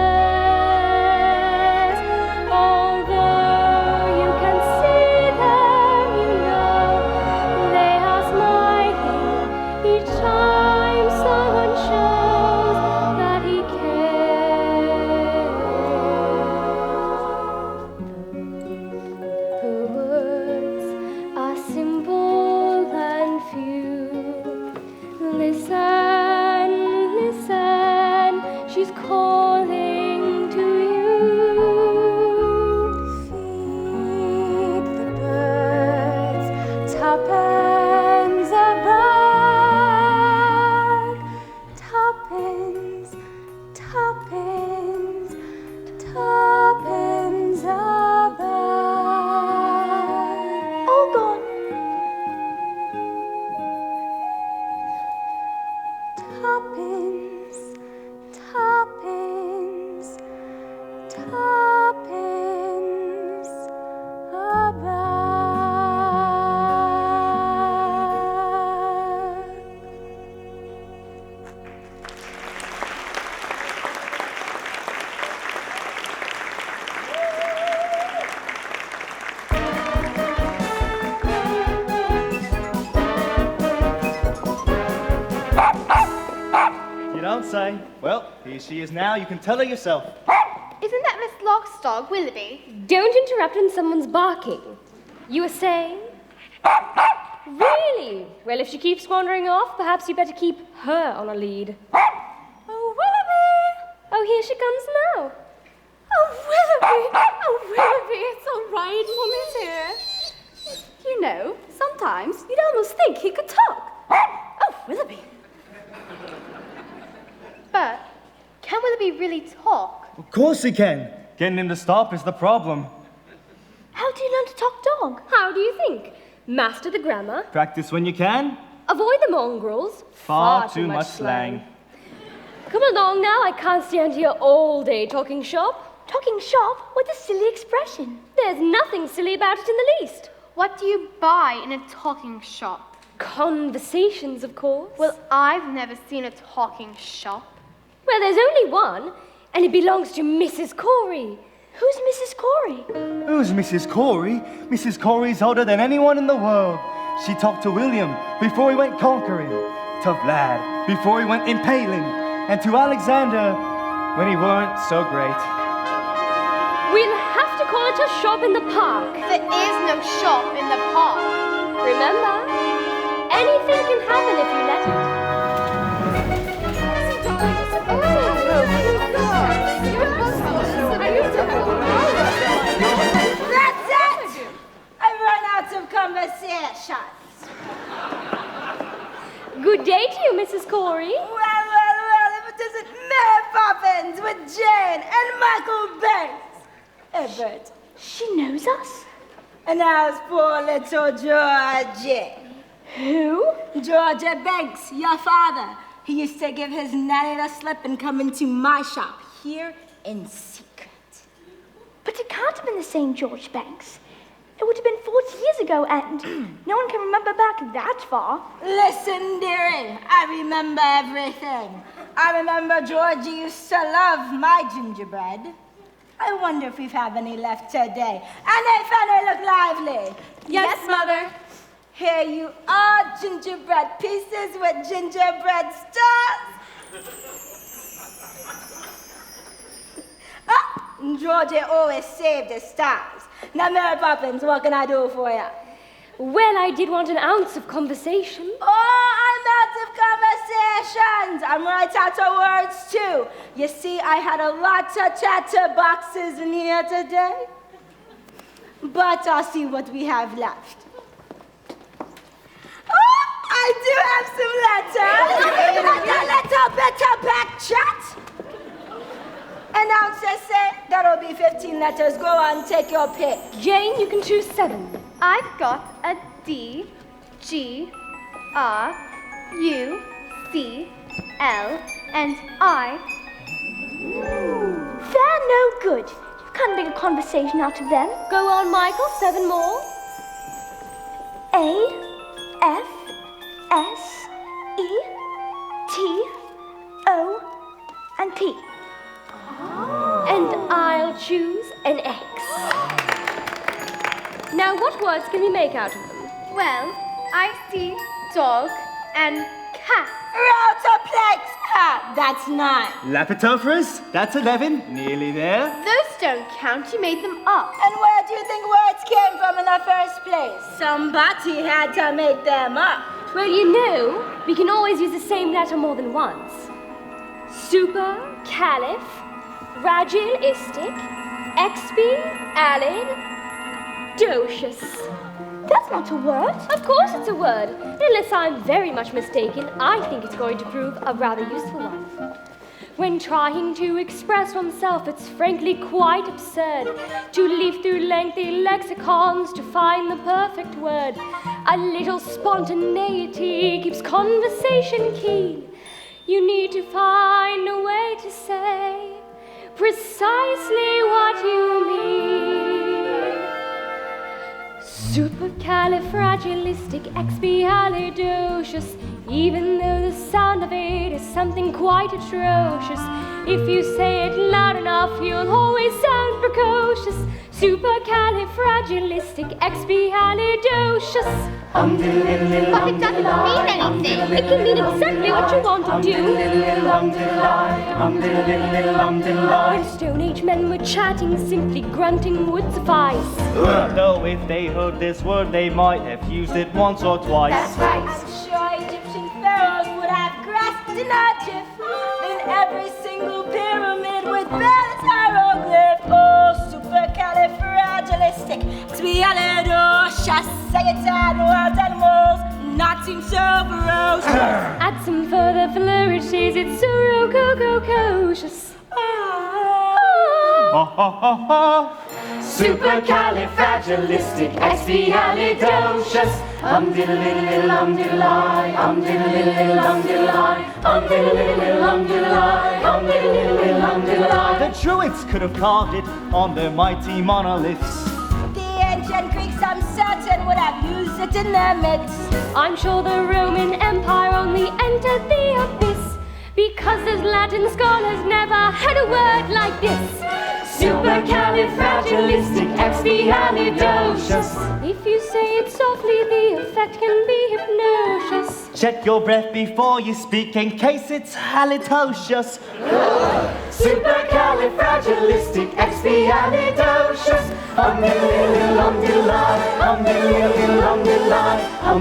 Although you can see them, you know they are smiling each time someone shows that he cares. Her words are simple and few. Listen, listen, she's calling. say. Well, here she is now. You can tell her yourself. Isn't that Miss Locke's dog, Willoughby? Don't interrupt when someone's barking. You were saying? Really? Well, if she keeps wandering off, perhaps you better keep her on a lead. Oh, Willoughby! Oh, here she comes now. Oh, Willoughby! Oh, Willoughby, it's all right. Mummy's here. You know, sometimes you'd almost think he could talk. Oh, Willoughby. But can Willoughby really talk? Of course he can. Getting him to stop is the problem. How do you learn to talk dog? How do you think? Master the grammar. Practice when you can. Avoid the mongrels. Far too much slang. Come along now, I can't stand here all day talking shop. Talking shop? What a silly expression. There's nothing silly about it in the least. What do you buy in a talking shop? Conversations, of course. Well, I've never seen a talking shop. Well, there's only one, and it belongs to Mrs. Corey. Who's Mrs. Corey? Who's Mrs. Corey? Mrs. Corey's older than anyone in the world. She talked to William before he went conquering, to Vlad before he went impaling, and to Alexander when he weren't so great. We'll have to call it a shop in the park. There is no shop in the park. Remember, anything can happen if you let it. That's it! I've run out of conversations. Good day to you, Mrs. Corey. Well, if it isn't Mary Poppins with Jane and Michael Banks. Everett. She knows us? And as poor little Georgie. Who? Georgie Banks, your father. He used to give his nanny the slip and come into my shop here in secret. But it can't have been the same George Banks. It would have been 40 years ago, and no one can remember back that far. Listen, dearie, I remember everything. I remember Georgie used to love my gingerbread. I wonder if we've have any left today. And they finally look lively. Yes, Mother. Here you are, gingerbread pieces with gingerbread stars. Georgie always saved his stars. Now, Mary Poppins, what can I do for you? Well, I did want an ounce of conversation. Oh, I'm out of conversations. I'm right out of words, too. You see, I had a lot of chatterboxes in here today. But I'll see what we have left. Oh, I do have some letters. A little bit of back chat. Announcers say that'll be 15 letters. Go on, take your pick. Jane, you can choose 7. I've got a D, G, R, U, C, L, and I. They're no good. You can't make a conversation out of them. Go on, Michael, 7 more. A, F, S, E, T, O, and P. And I'll choose an X. Now, what words can we make out of them? Well, I see dog and cat. Router plates. That's 9. Lapitophorus, that's 11. Nearly there. Those don't count. You made them up. And where do you think words came from in the first place? Somebody had to make them up. Well, you know, we can always use the same letter more than once. Supercalifragilistic, expialidocious. That's not a word. Of course it's a word. Unless I'm very much mistaken, I think it's going to prove a rather useful one. When trying to express oneself, it's frankly quite absurd to leaf through lengthy lexicons to find the perfect word. A little spontaneity keeps conversation keen. You need to find a way to say precisely what you mean. Supercalifragilisticexpialidocious, even though the sound of it is something quite atrocious. If you say it loud enough, you'll always sound precocious. Supercalifragilisticexpialidocious. But it doesn't mean anything. It can mean exactly what you want to do. When Stone Age men were chatting, simply grunting would suffice. Though if they heard this word, they might have used it once or twice. That's right. I'm sure Egyptian pharaohs would have grasped in a jiff in every single pyramid with Bell's hieroglyph. Oh, supercalifragilistic, expialidocious, say it and wild animals, not seem so ferocious. Add some further flourishes, it's so rococo-cocious. Supercalifragilisticexpialidocious. Diddle-diddle-diddle, diddle-I, diddle-diddle-diddle, diddle-I, diddle-diddle-diddle, diddle-I, diddle-diddle-diddle, diddle-I. The Druids could have carved it on their mighty monoliths. The ancient Greeks, I'm certain, would have used it in their myths. I'm sure the Roman Empire only entered the abyss because those Latin scholars never had a word like this. Supercalifragilisticexpialidocious. If you say it softly, the effect can be hypnosis. Check your breath before you speak in case it's halitosis. Supercalifragilisticexpialidocious. Diddle-diddle-diddle, diddle-I, diddle-diddle-diddle, diddle-I,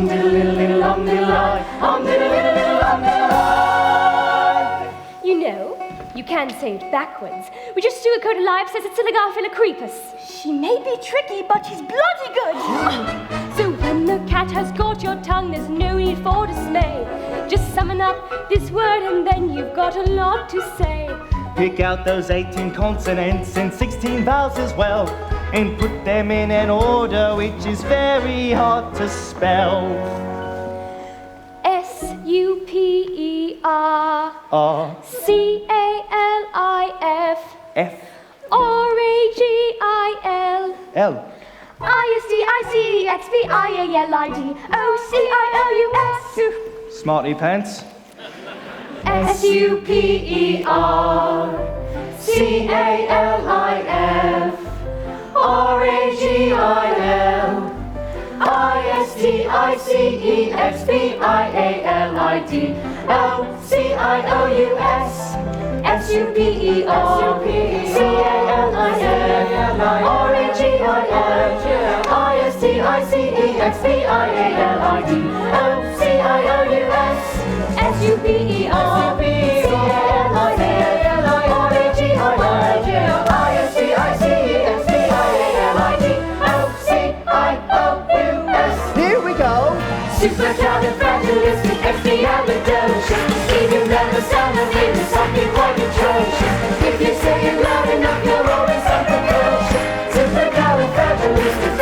diddle-diddle-diddle, diddle-I, diddle-diddle-diddle, diddle-I. You know, you can say it backwards. We just do a code alive says it's Siligarphilocrepus. She may be tricky, but she's bloody good. So when the cat has caught your tongue, there's no need for dismay. Just summon up this word and then you've got a lot to say. Pick out those 18 consonants and 16 vowels as well, and put them in an order which is very hard to spell. S-U-P-E-R C-A-L-I-F F R-A-G-I-L L I-S-T-I-C-E-X-P-I-A-L-I-D O-C-I-O-U-S. Smarty pants. S-U-P-E-R C-A-L-I-F R-A-G-I-L I-S-T-I-C-E-X-P-I-A-L-I-D O-C-I-O-U-S S-U-P-E-R C-A-L-I-F R-A-G-I-L I-S-T-I-C-E-X-P-I-A-L-I-D O-C-I-O-U-S S-U-P-E-R C-A-L-I-F R-A-G-I-L I-S-T-I-C-E-X-P-I-A-L-I-D O-C-I-O-U-S. Here we go. Supercalifragilisticexpialidocious. Even though the sound of it is something quite atrocious. If you say it loud enough, you'll always sound precocious. Supercalifragilistic.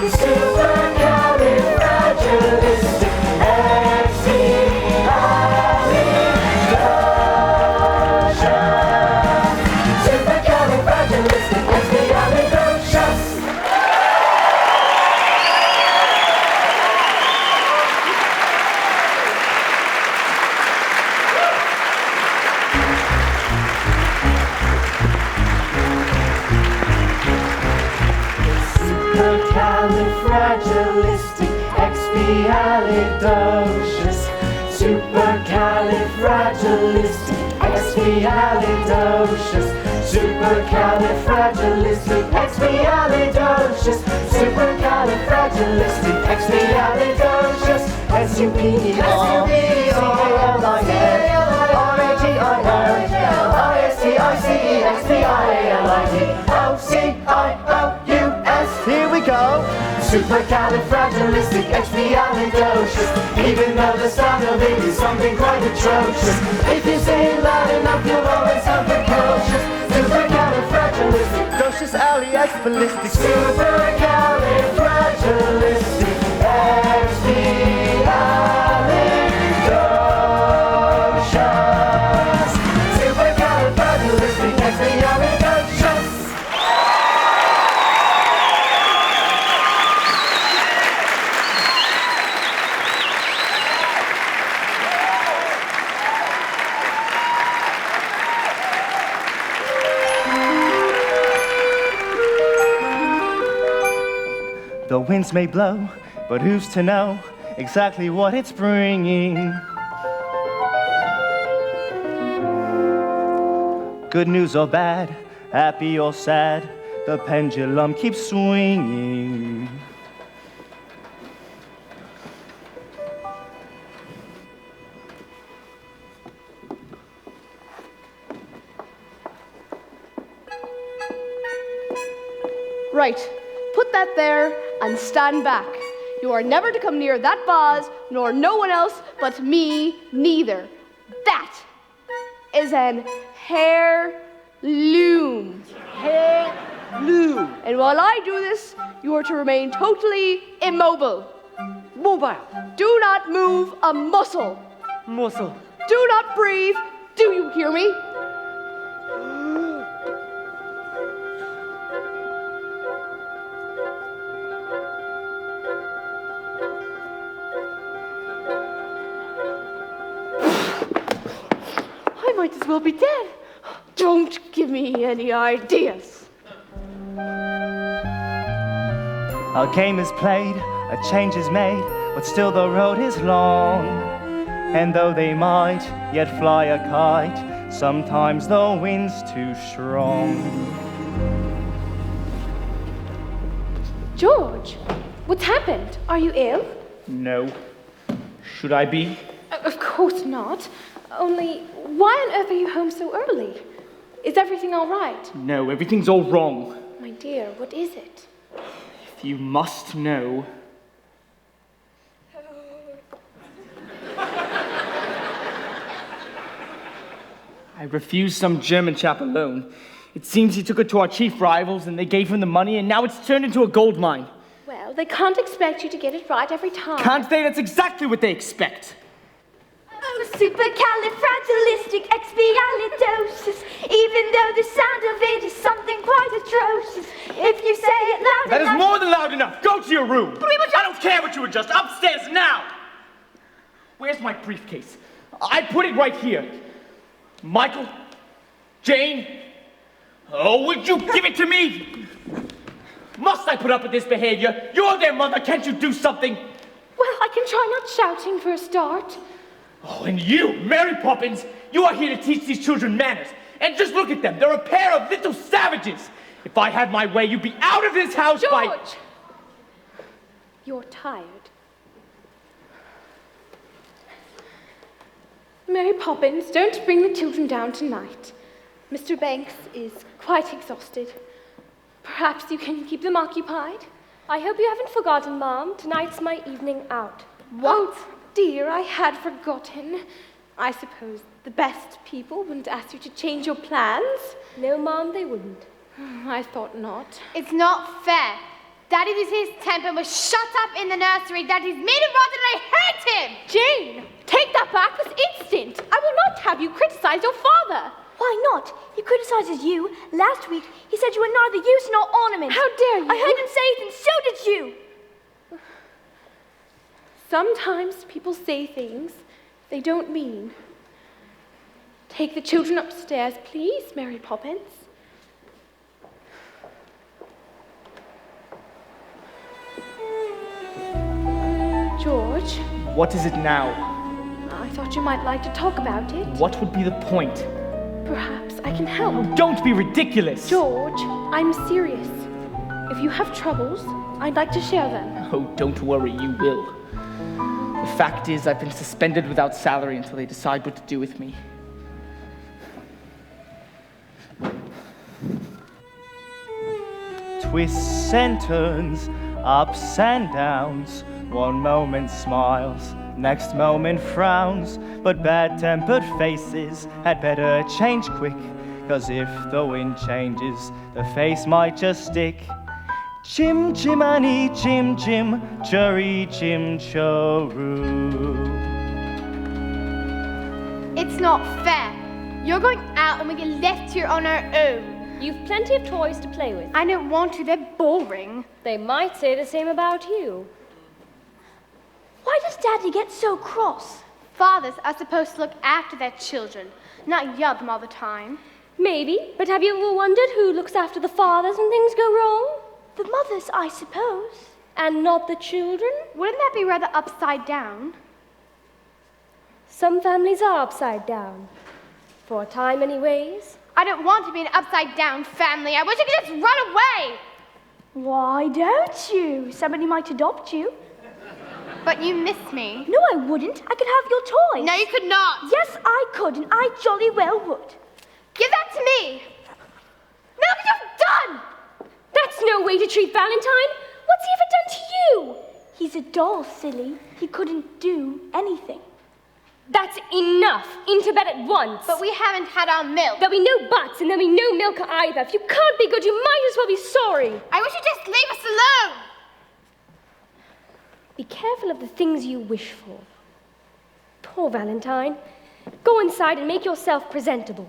Supercalifragilistic. Supercalifragilisticexpialidocious. Supercalifragilisticexpialidocious. Supercalifragilisticexpialidocious. Supercalifragilisticexpialidocious. S-U-P-E-R C-A-L-I-F R-A-G-I-L O-C-I-O-U-S. Here we go. Supercalifragilisticexpialidocious. Even though the sound of it is something quite atrocious. If you say it loud enough, you'll always sound precocious. Supercalifragilistic. Supercalifragilistic. Supercalifragilisticexpialidocious. Supercalifragilisticexpialidocious. The winds may blow but who's to know exactly what it's bringing? Good news or bad, happy or sad, the pendulum keeps swinging. Right, put that there and stand back. You are never to come near that vase, nor no one else but me neither. That is an heirloom. Heirloom. And while I do this, you are to remain totally immobile. Mobile. Do not move a muscle. Muscle. Do not breathe. Do you hear me? I might as well be dead. Don't give me any ideas. A game is played, a change is made, but still the road is long. And though they might yet fly a kite, sometimes the wind's too strong. George, what's happened? Are you ill? No. Should I be? Of course not. Only, why on earth are you home so early? Is everything all right? No, everything's all wrong. My dear, what is it? If you must know. I refused some German chap a loan. It seems he took it to our chief rivals and they gave him the money and now it's turned into a gold mine. Well, they can't expect you to get it right every time. Can't they? That's exactly what they expect. Oh, supercalifragilisticexpialidocious. Even though the sound of it is something quite atrocious. If you say it loud That is enough... more than loud enough. Go to your room. I don't care what you adjust. Upstairs now. Where's my briefcase? I put it right here. Michael? Jane? Oh, would you give it to me? Must I put up with this behavior? You're their mother. Can't you do something? Well, I can try not shouting for a start. Oh, and you, Mary Poppins, you are here to teach these children manners. And just look at them. They're a pair of little savages. If I had my way, you'd be out of this house by... George! You're tired. Mary Poppins, don't bring the children down tonight. Mr. Banks is quite exhausted. Perhaps you can keep them occupied? I hope you haven't forgotten, Mom. Tonight's my evening out. What? Oh, dear, I had forgotten. I suppose the best people wouldn't ask you to change your plans? No, Mom, they wouldn't. I thought not. It's not fair. Daddy loses his temper and was shut up in the nursery. Daddy's made him rot and I hate him! Jane, take that back this instant. I will not have you criticize your father. Why not? He criticizes you. Last week, he said you were neither use nor ornament. How dare you? I heard him say it, and so did you. Sometimes people say things they don't mean. Take the children upstairs, please, Mary Poppins. George? What is it now? I thought you might like to talk about it. What would be the point? Perhaps I can help. Oh, don't be ridiculous! George, I'm serious. If you have troubles, I'd like to share them. Oh, don't worry, you will. The fact is, I've been suspended without salary until they decide what to do with me. Twists and turns, ups and downs. One moment smiles, next moment frowns. But bad-tempered faces had better change quick, 'cause if the wind changes, the face might just stick. Jim, Jiminy, Jim, Jim, Cherry, Jim, Choroo. It's not fair. You're going out and we get left here on our own. You've plenty of toys to play with. I don't want to, they're boring. They might say the same about you. Why does Daddy get so cross? Fathers are supposed to look after their children, not yell at them all the time. Maybe, but have you ever wondered who looks after the fathers when things go wrong? The mothers, I suppose. And not the children? Wouldn't that be rather upside down? Some families are upside down. For a time, anyways. I don't want to be an upside down family. I wish I could just run away. Why don't you? Somebody might adopt you. But you miss me. No, I wouldn't. I could have your toys. No, you could not. Yes, I could, and I jolly well would. Give that to me. No, look what you've done. That's no way to treat Valentine. What's he ever done to you? He's a doll, silly. He couldn't do anything. That's enough. Into bed at once. But we haven't had our milk. There'll be no buts, and there'll be no milk either. If you can't be good, you might as well be sorry. I wish you'd just leave us alone. Be careful of the things you wish for. Poor Valentine. Go inside and make yourself presentable.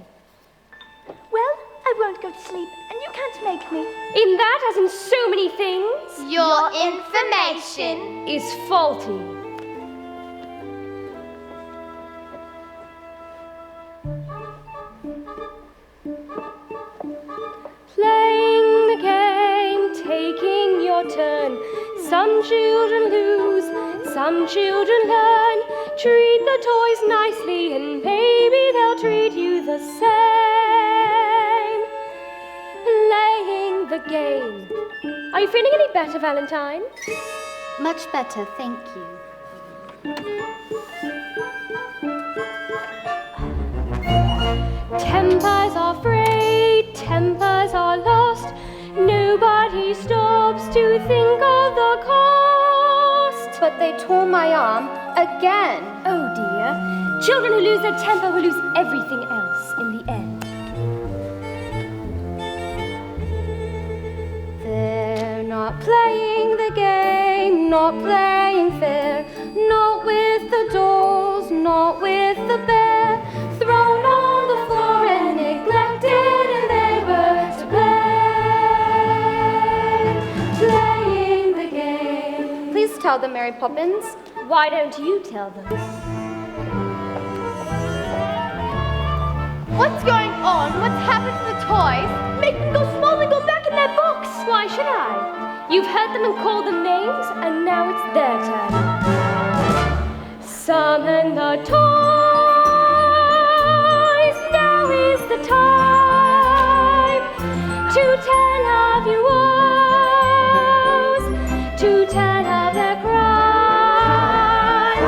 Well, I won't go to sleep, and you can't make me. In that, as in so many things, your information is faulty. Playing the game, taking your turn. Some children lose, some children learn. Treat the toys nicely and maybe they'll treat you the same. Playing the game. Are you feeling any better, Valentine? Much better, thank you. Tempers are frayed, tempers are lost. Nobody stops to think of the cost. But they tore my arm again. Oh dear. Children who lose their temper will lose everything else in the end. They're not playing the game, not playing fair. Not with the dolls, not with the bear. Thrown on the floor and neglected, and they were to blame. Playing the game. Please tell them, Mary Poppins. Why don't you tell them? What's going on? What's happened to the toys? Make them go small and go back in their box. Why should I? You've heard them and called them names, and now it's their turn. Summon the toys. Now is the time to tell of your woes, to tell of their crime.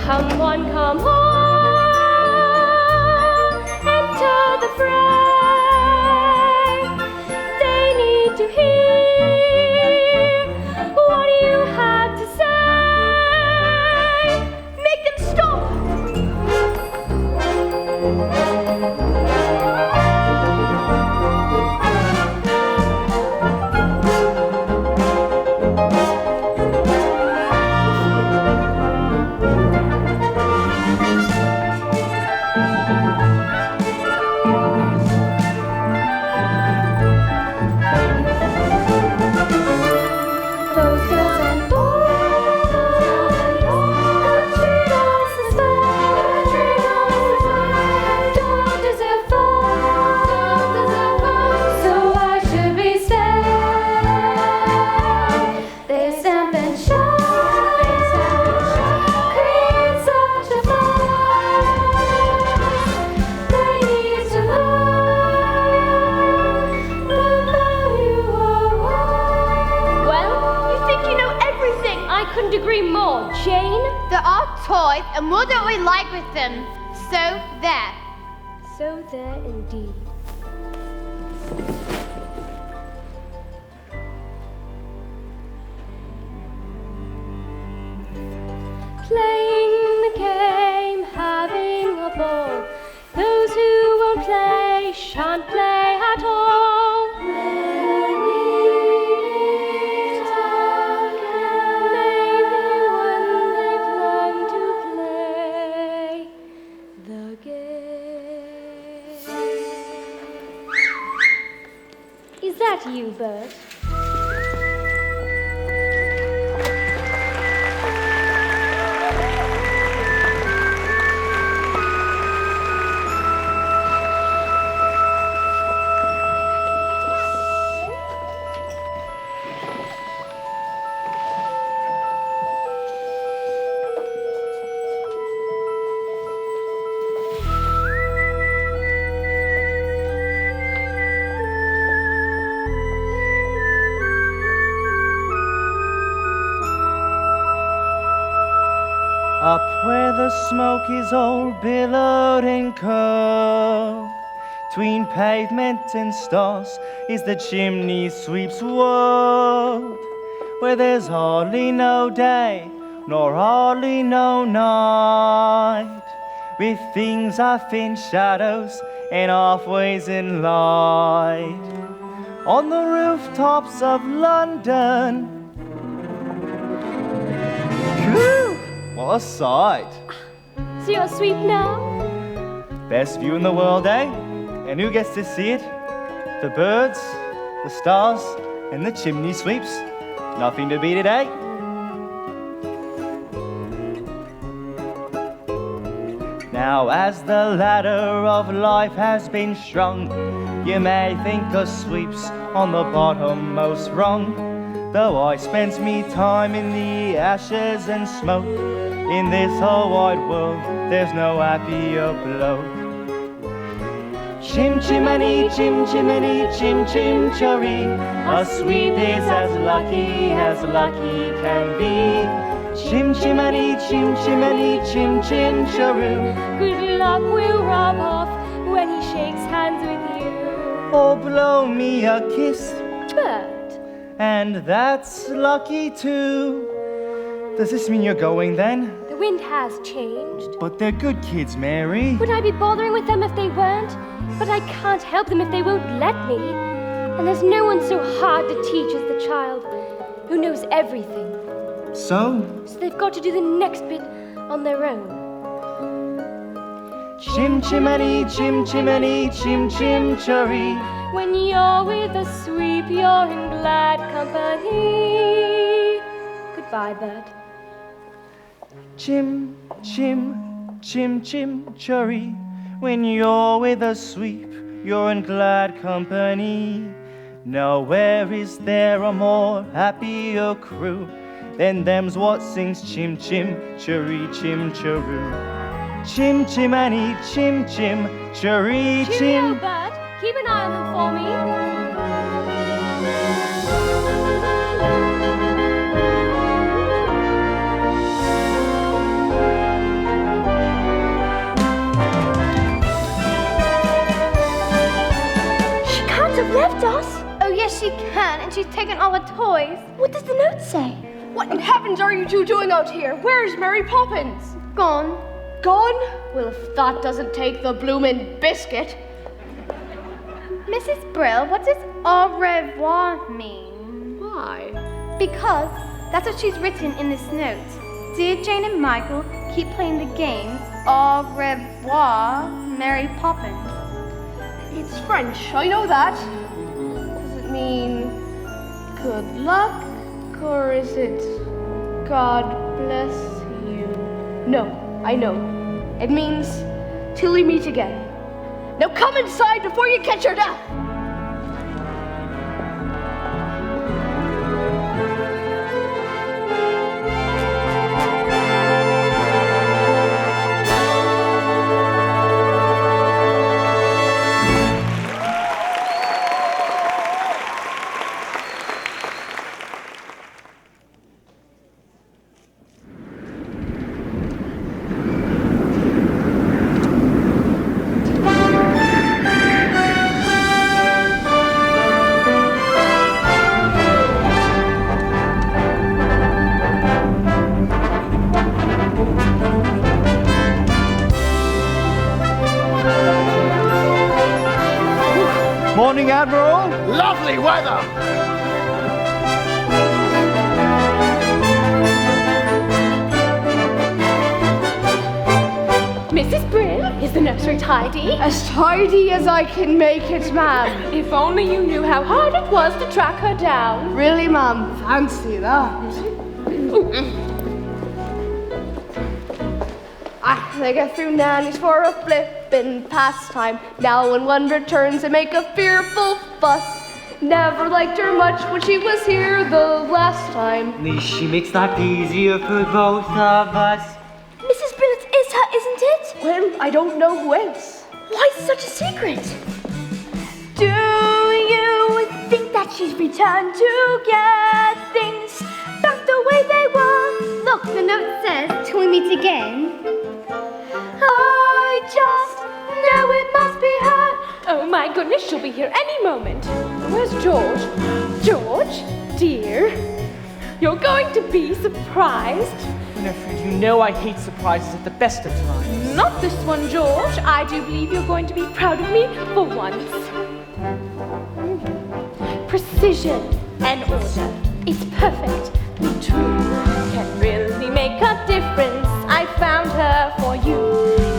Come on, come on, enter the fray. They need to hear what you have to say. Make them stop. Toys, and we'll do what we like with them. So there. So there indeed. Playing the game, having a ball. Those who won't play shan't play at all. Is that you, Bert? Up where the smoke is all billowed and curved, between pavement and stars is the chimney sweep's world, where there's hardly no day nor hardly no night, with things half in shadows and halfways in light. On the rooftops of London, whew, what a sight! So you're sweep now? Best view in the world, eh? And who gets to see it? The birds, the stars, and the chimney sweeps. Nothing to beat it, eh? Now as the ladder of life has been strung, you may think of sweeps on the bottommost rung. Though I spends me time in the ashes and smoke, in this whole wide world there's no happier bloke. Chim chimney, chim chimney, chim chim cherry, a sweep is as lucky can be. Chim chimney, chim chimney, chim chim cheroo. Good luck will rub off when he shakes hands with you. Or blow me a kiss, But and that's lucky too. Does this mean you're going then? the wind has changed. But they're good kids, Mary. Would I be bothering with them if they weren't? But I can't help them if they won't let me. And there's no one so hard to teach as the child who knows everything. So they've got to do the next bit on their own. chim chimney, chim chimney, chim chim cherry. When you're with a sweep, you're in glad company. Goodbye, bird. Chim chim, chim chim cherry. When you're with a sweep, you're in glad company. Nowhere is there a more happier crew than them's what sings chim chim, cherry chim cheroo. Chim chimney, chim chim, cherry Cheerio, chim. bird. Keep an eye on them for me. She can't have left us. Oh, yes, she can, and she's taken all her toys. What does the note say? What in heavens are you two doing out here? Where's Mary Poppins? Gone. Gone? Well, if that doesn't take the bloomin' biscuit. Mrs. Brill, what does au revoir mean? Why? Because that's what she's written in this note. Dear Jane and Michael, keep playing the games. Au revoir, Mary Poppins. It's French, I know that. Does it mean good luck, or is it God bless you? No, I know. It means till we meet again. Now come inside before you catch your death. Morning, Admiral. Lovely weather! Mrs. Brill, is the nursery tidy? As tidy as I can make it, ma'am. If only you knew how hard it was to track her down. Really, ma'am? Fancy that. They get through nannies for a flippin' pastime. Now when one returns, they make a fearful fuss. Never liked her much when she was here the last time. She makes that easier for both of us. Mrs. Brill, it's her, isn't it? Well, I don't know who else. Why is it such a secret? Do you think that she's returned to get things back the way they were Look, the note says, till we meet again. I just know it must be her. Oh my goodness, she'll be here any moment. Where's George? George, dear, you're going to be surprised. Winifred, you know I hate surprises at the best of times. Not this one, George. I do believe you're going to be proud of me for once. Precision and order. It's perfectly true. Can really make a difference. I found her for you.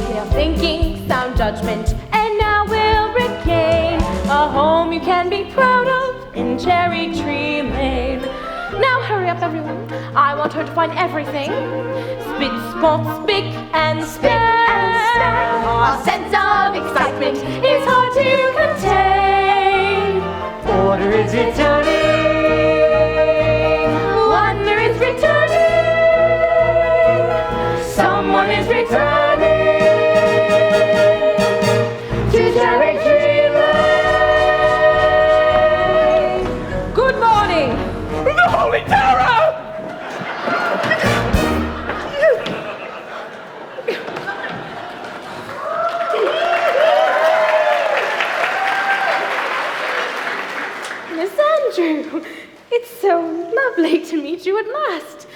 Clear thinking, sound judgment, and now we'll regain a home you can be proud of in Cherry Tree Lane. Now hurry up, everyone. I want her to find everything. Spit, spot, spick, and span. Our sense of excitement is hard to contain. Order is returning. Wonder is returning. Someone is returning to Cherry Tree Lane. Good morning. The Holy Terror! Miss Andrew, it's so lovely to meet you at last.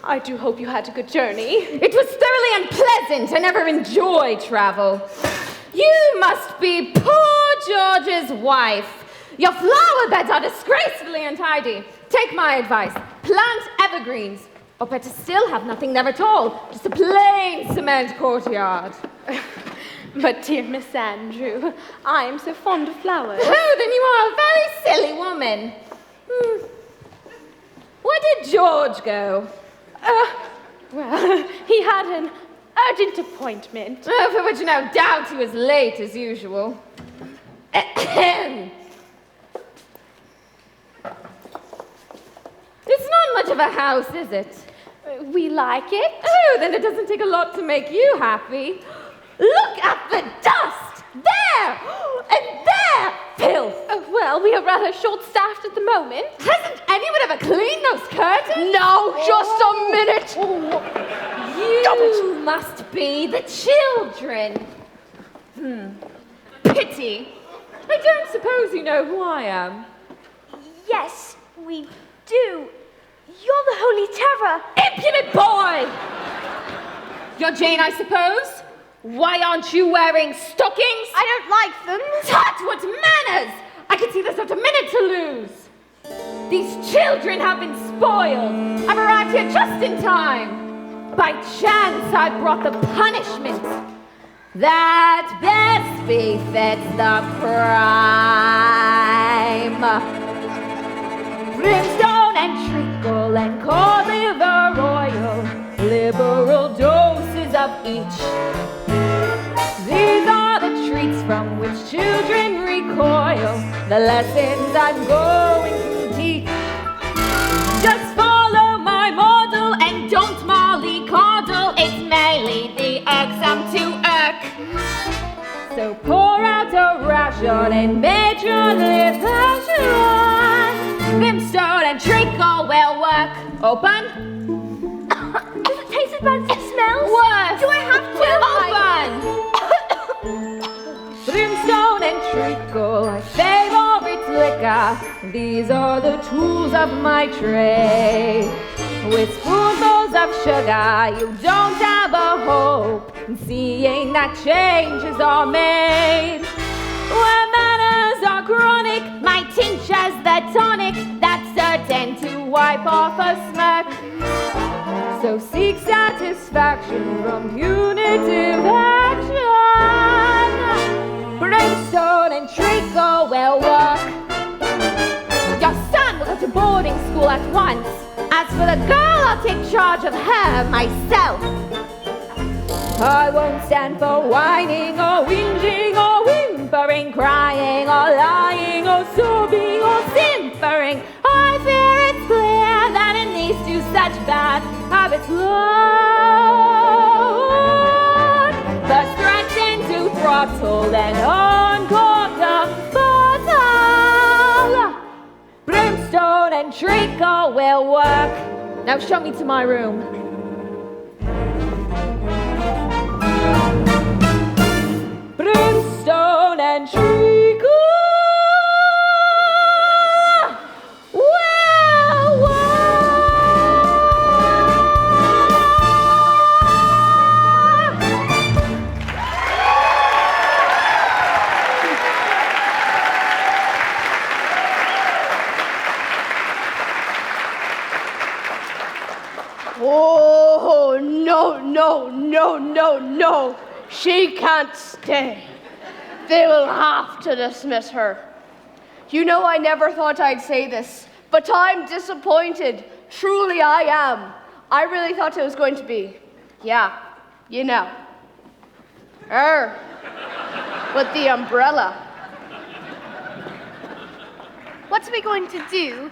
I do hope you had a good journey. It was thoroughly unpleasant. I never enjoy travel. You must be poor George's wife. Your flower beds are disgracefully untidy. Take my advice. Plant evergreens. Or better still, have nothing there at all. Just a plain cement courtyard. But dear Miss Andrew, I am so fond of flowers. Oh, then you are a very silly woman. Where did George go? Well, he had an urgent appointment. Oh, for which no doubt he was late as usual. It's not much of a house, is it? We like it. Oh, then it doesn't take a lot to make you happy. Look at the dust! There! And there! Filth! Well, we are rather short-staffed at the moment. Hasn't anyone ever cleaned those curtains? No, just a minute! You must be the children. Pity. I don't suppose you know who I am. Yes, we do. You're the Holy Terror. Impudent boy! You're Jane, I suppose? Why aren't you wearing stockings? I don't like them. Tut, what manners! I can see there's not a minute to lose. These children have been spoiled. I've arrived here just in time. By chance, I brought the punishment that best befits the crime. Brimstone and treacle and cod liver oil, liberal doses of each. These are the treats from which children recoil, the lessons I'm going to teach. Just follow my model and don't mollycoddle, it's mainly the irksome to irk. So pour out a ration and matronly passion. Brimstone and treacle will work. Open. Does it taste as bad as it smells? Worse. Do I have to? Open. Brimstone and treacle, my favorite liquor. These are the tools of my trade. With spoonfuls of sugar, you don't have a hope in seeing that changes are made. Where manners are chronic, my tincture's the tonic that's certain to wipe off a smirk. So seek satisfaction from punitive action. Brimstone and treacle will work. Your son will go to boarding school at once. As for the girl, I'll take charge of her myself. I won't stand for whining or whinging or whimpering, crying or lying or sobbing or simpering. I fear it's clear that in these two such bad habits lurk. First threaten to throttle, then uncork the bottle. Brimstone and treacle will work. Now show me to my room. no. She can't stay. They will have to dismiss her. You know, I never thought I'd say this, but I'm disappointed. Truly I am. I really thought it was going to be, yeah, you know, her with the umbrella. What are we going to do?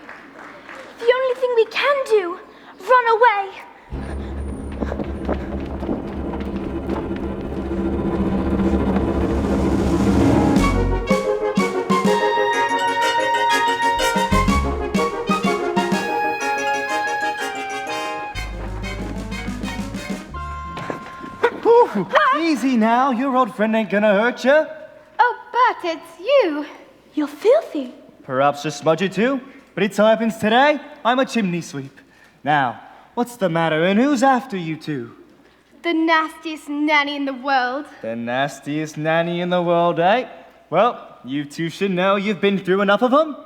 The only thing we can do, run away. Easy now, your old friend ain't gonna hurt you. Oh, Bert, it's you. You're filthy. Perhaps just smudge it too, but it happens today. I'm a chimney sweep. Now, what's the matter and who's after you two? The nastiest nanny in the world. The nastiest nanny in the world, eh? Well, you two should know you've been through enough of them.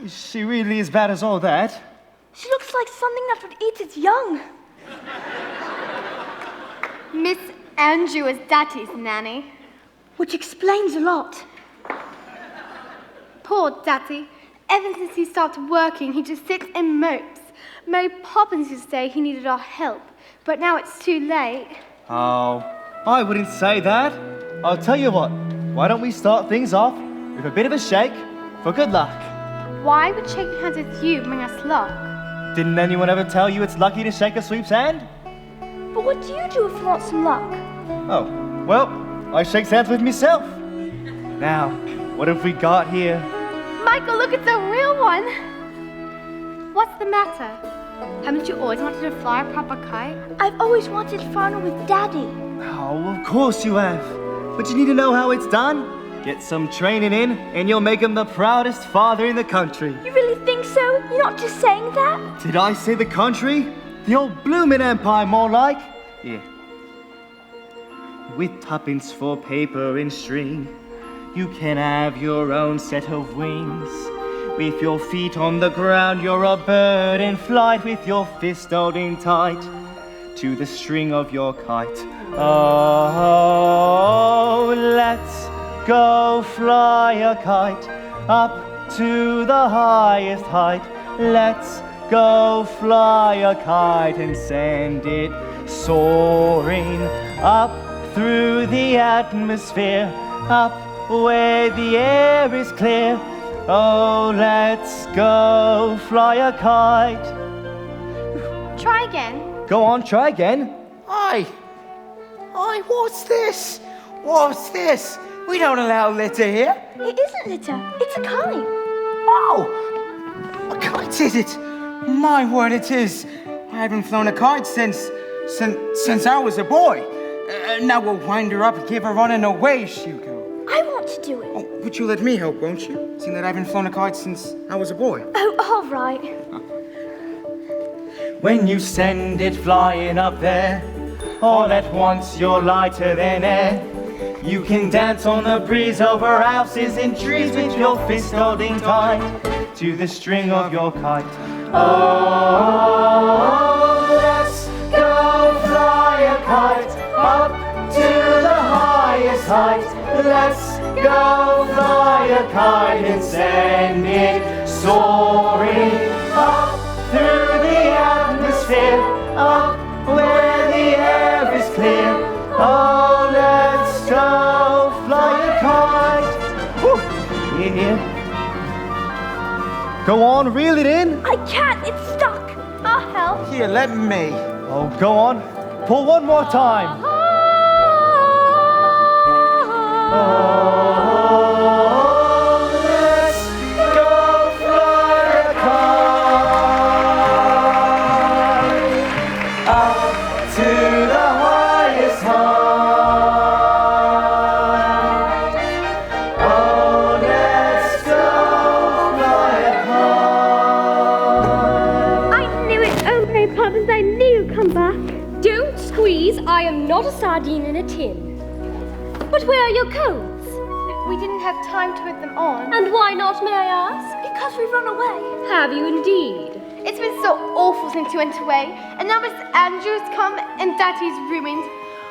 Is she really as bad as all that? She looks like something that would eat its young. Miss Andrew is Daddy's nanny. Which explains a lot. Poor Daddy. Ever since he started working, he just sits and mopes. Mary Poppins used to say he needed our help, but now it's too late. Oh, I wouldn't say that. I'll tell you what, why don't we start things off with a bit of a shake for good luck? Why would shaking hands with you bring us luck? Didn't anyone ever tell you it's lucky to shake a sweep's hand? But what do you do if you want some luck? Oh, well, I shake hands with myself. Now, what have we got here? Michael, look, it's a real one. What's the matter? Haven't you always wanted to fly a proper kite? I've always wanted to fly with Daddy. Oh, of course you have. But you need to know how it's done. Get some training in, and you'll make him the proudest father in the country. You really think so? You're not just saying that? Did I say the country? The old bloomin' empire, more like. Yeah. With tuppence for paper and string, you can have your own set of wings. With your feet on the ground, you're a bird in flight with your fist holding tight to the string of your kite. Oh, let's go fly a kite up to the highest height. Let's go fly a kite and send it soaring up through the atmosphere, up where the air is clear. Oh, let's go fly a kite. Try again. Go on, try again. Aye, what's this? What's this? We don't allow litter here. It isn't litter, it's a kite. Oh, a kite is it? My word, it is. I haven't flown a kite since I was a boy. Now we'll wind her up and keep her running away, Hugo. I want to do it. Oh, but you'll let me help, won't you? Seeing that I haven't flown a kite since I was a boy. Oh, all right. When you send it flying up there, all at once you're lighter than air. You can dance on the breeze over houses and trees with your fist holding tight to the string of your kite. Oh, let's go fly a kite up to the highest height. Let's go fly a kite and send it soaring up through the atmosphere, up where the air is clear. Oh, let's go fly a kite. Woo. Yeah. Go on, reel it in. I can't, it's stuck. I'll help. Here, let me. Oh, go on. Pull one more time. Oh, let's go fly a kite up to the highest height. Oh, let's go fly a kite. I knew it. Oh, Mary Poppins, I knew you'd come back. Don't squeeze. I am not a sardine in a tin. But where are your coats? We didn't have time to put them on. And why not, may I ask? Because we run away. Have you indeed? It's been so awful since you went away, and now Mr. Andrews come and Daddy's ruined.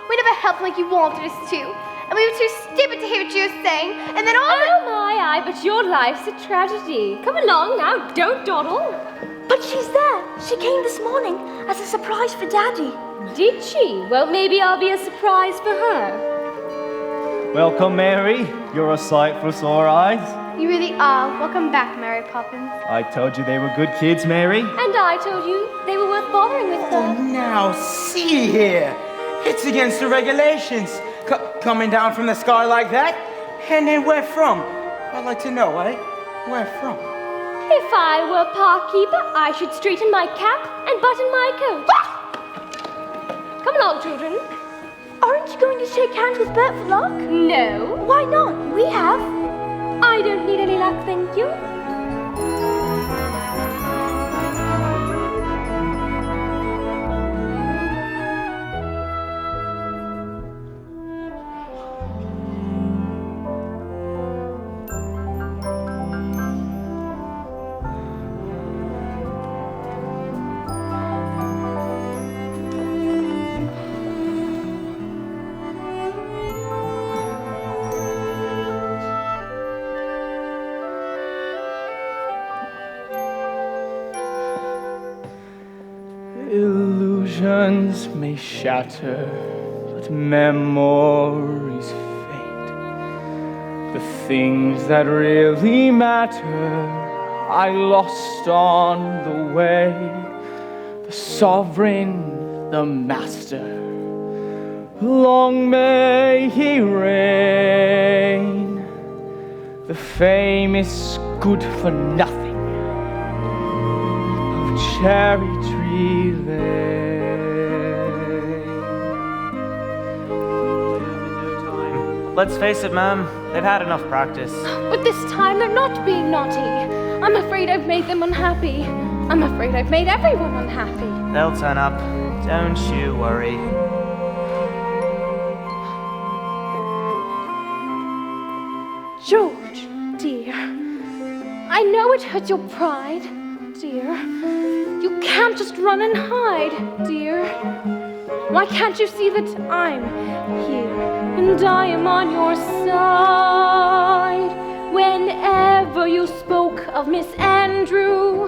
We never helped like you wanted us to, and we were too stupid to hear what you were saying, and then all Oh my, but your life's a tragedy. Come along now, don't dawdle. But she's there. She came this morning as a surprise for Daddy. Did she? Well, maybe I'll be a surprise for her. Welcome, Mary. You're a sight for sore eyes. You really are. Welcome back, Mary Poppins. I told you they were good kids, Mary. And I told you they were worth bothering with. Oh, now see here. It's against the regulations. Coming down from the sky like that? And then where from? I'd like to know, eh? Where from? If I were park keeper, I should straighten my cap and button my coat. Come along, children. Aren't you going to shake hands with Bert for luck? No. Why not? We have. I don't need any luck, thank you. Illusions may shatter, but memories fade. The things that really matter I lost on the way. The sovereign, the master, long may he reign. The famous good for nothing of Cherry Tree Lane. Let's face it, ma'am. They've had enough practice. But this time they're not being naughty. I'm afraid I've made them unhappy. I'm afraid I've made everyone unhappy. They'll turn up. Don't you worry. George, dear, I know it hurts your pride, dear. You can't just run and hide, dear. Why can't you see that I'm here and I am on your side? Whenever you spoke of Miss Andrew,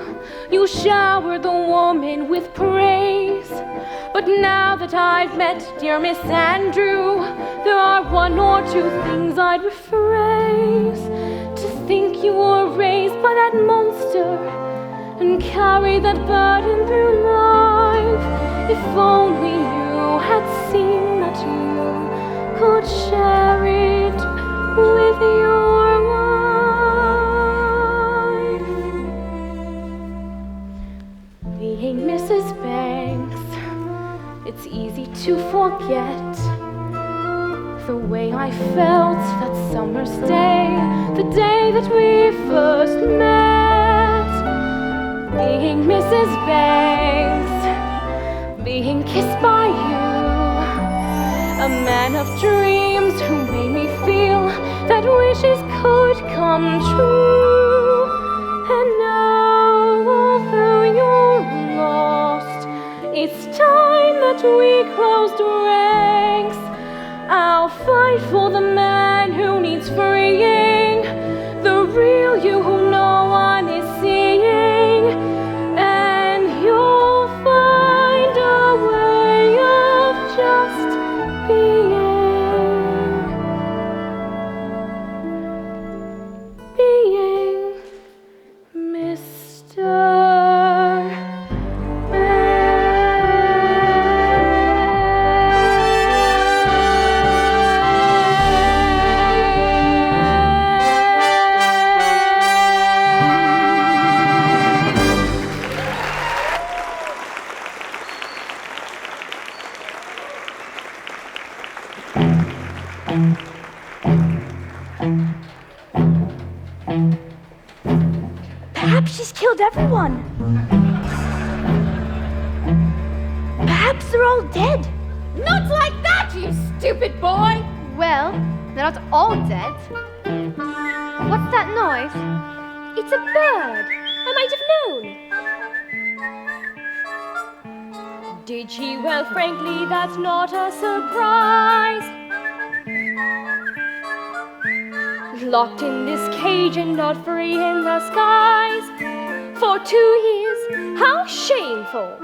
you showered the woman with praise. But now that I've met dear Miss Andrew, there are one or two things I'd rephrase. To think you were raised by that monster and carry that burden through life. If only you had seen that you could share it with your wife. Being Mrs. Banks, it's easy to forget the way I felt that summer's day, the day that we first met. Being Mrs. Banks, being kissed by you, a man of dreams who made me feel that wishes could come true. And now, although you're lost, it's time that we closed ranks. I'll fight for the man who needs freeing, the real you who no one is seeing, and you'll find a way of just being Mr. Perhaps she's killed everyone. Perhaps they're all dead. Not like that, you stupid boy! Well, they're not all dead. What's that noise? It's a bird. I might have known. Did she? Well, frankly, that's not a surprise. Locked in this cage and not free in the skies for 2 years, how shameful.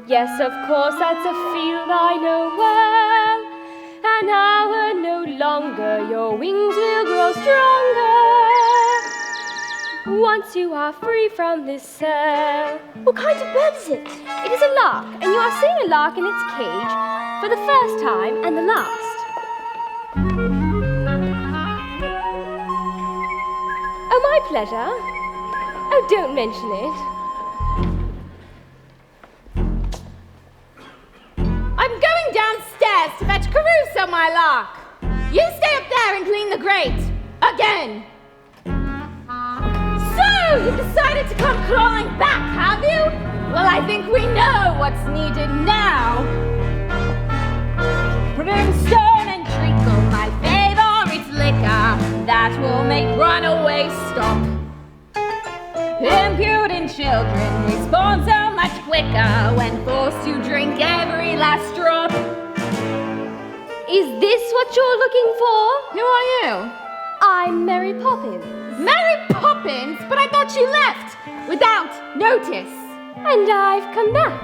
Yes, of course, that's a field I know well. An hour no longer, your wings will grow stronger. Once you are free from this cell. What kind of bird is it? It is a lark, and you are seeing a lark in its cage for the first time and the last. Oh, my pleasure. Oh, don't mention it. I'm going downstairs to fetch Caruso, my lark. You stay up there and clean the grate. Again. So, you've decided to come crawling back, have you? Well, I think we know what's needed now. Brimstone and treacle, my favorite liquor, that will make runaways stop. Impudent children respond so much quicker when forced to drink every last drop. Is this what you're looking for? Who are you? I'm Mary Poppins. Mary Poppins? But I thought you left without notice. And I've come back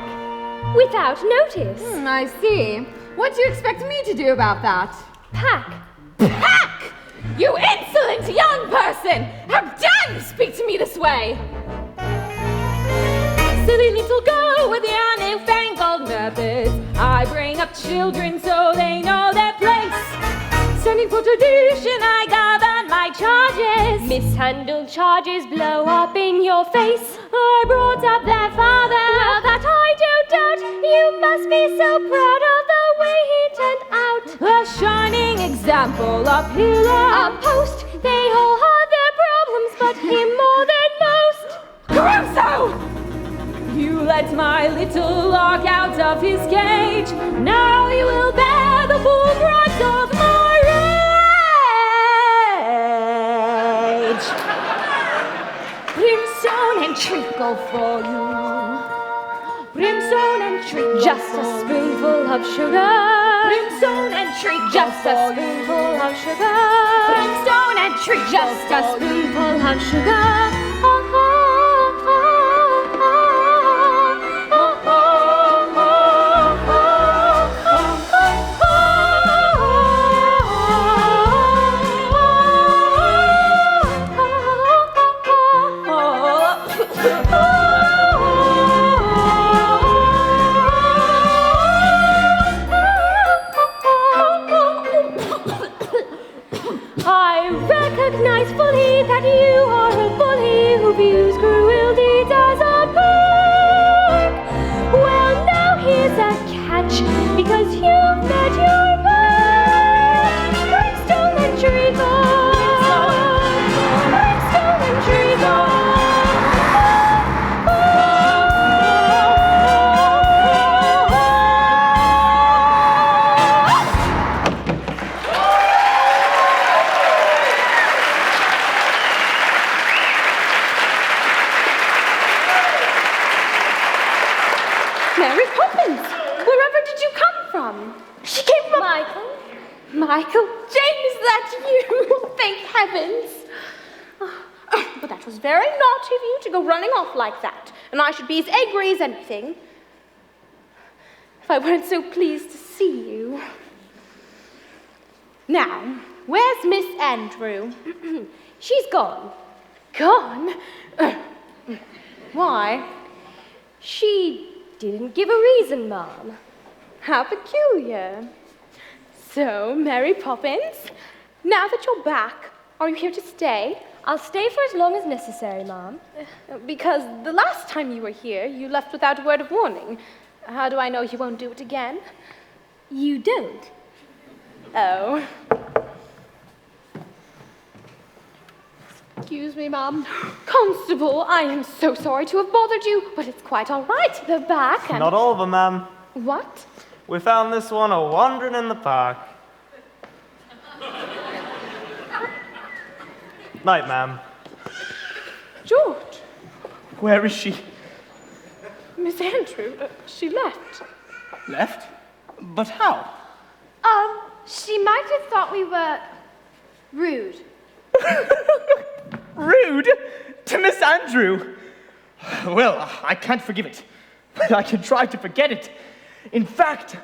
without notice. I see. What do you expect me to do about that? Pack. Pack! You insolent young person! How dare you speak to me this way? Silly little girl with your newfangled methods. I bring up children so they know their place. Standing for tradition, I govern my charges. Mishandled charges blow up in your face. I brought up their father. Well, that I don't doubt. You must be so proud of the way he turned out. A shining example, a pillar, a post. They all had their problems, but him more than most. Caruso! You let my little lark out of his cage. Now you will bear the full brunt of my rage. Brimstone and treacle for you. Brimstone and treacle. Just a spoonful of sugar. Brimstone and treacle. Just a spoonful of sugar. Brimstone and treacle. Just a spoonful of sugar. I recognize fully that you are a bully who views cruel deeds as a perk. Well, now here's a catch, because you've met your match. Brimstone and treacle. Brimstone and treacle. Mary Poppins! Wherever did you come from? She came from... Michael? James, that's you! Thank heavens! But that was very naughty of you to go running off like that, and I should be as angry as anything if I weren't so pleased to see you. Now, where's Miss Andrew? She's gone. Gone? Why? She didn't give a reason, Mom. How peculiar. So, Mary Poppins, now that you're back, are you here to stay? I'll stay for as long as necessary, Mom. Because the last time you were here, you left without a word of warning. How do I know you won't do it again? You don't. Oh. Excuse me, Mom. Constable, I am so sorry to have bothered you, but it's quite all right. They're back and... Not all of them, ma'am. What? We found this one a-wandering in the park. Night, ma'am. George. Where is she? Miss Andrew, she left. Left? But how? She might have thought we were rude. Rude? To Miss Andrew? Well, I can't forgive it, but I can try to forget it. In fact,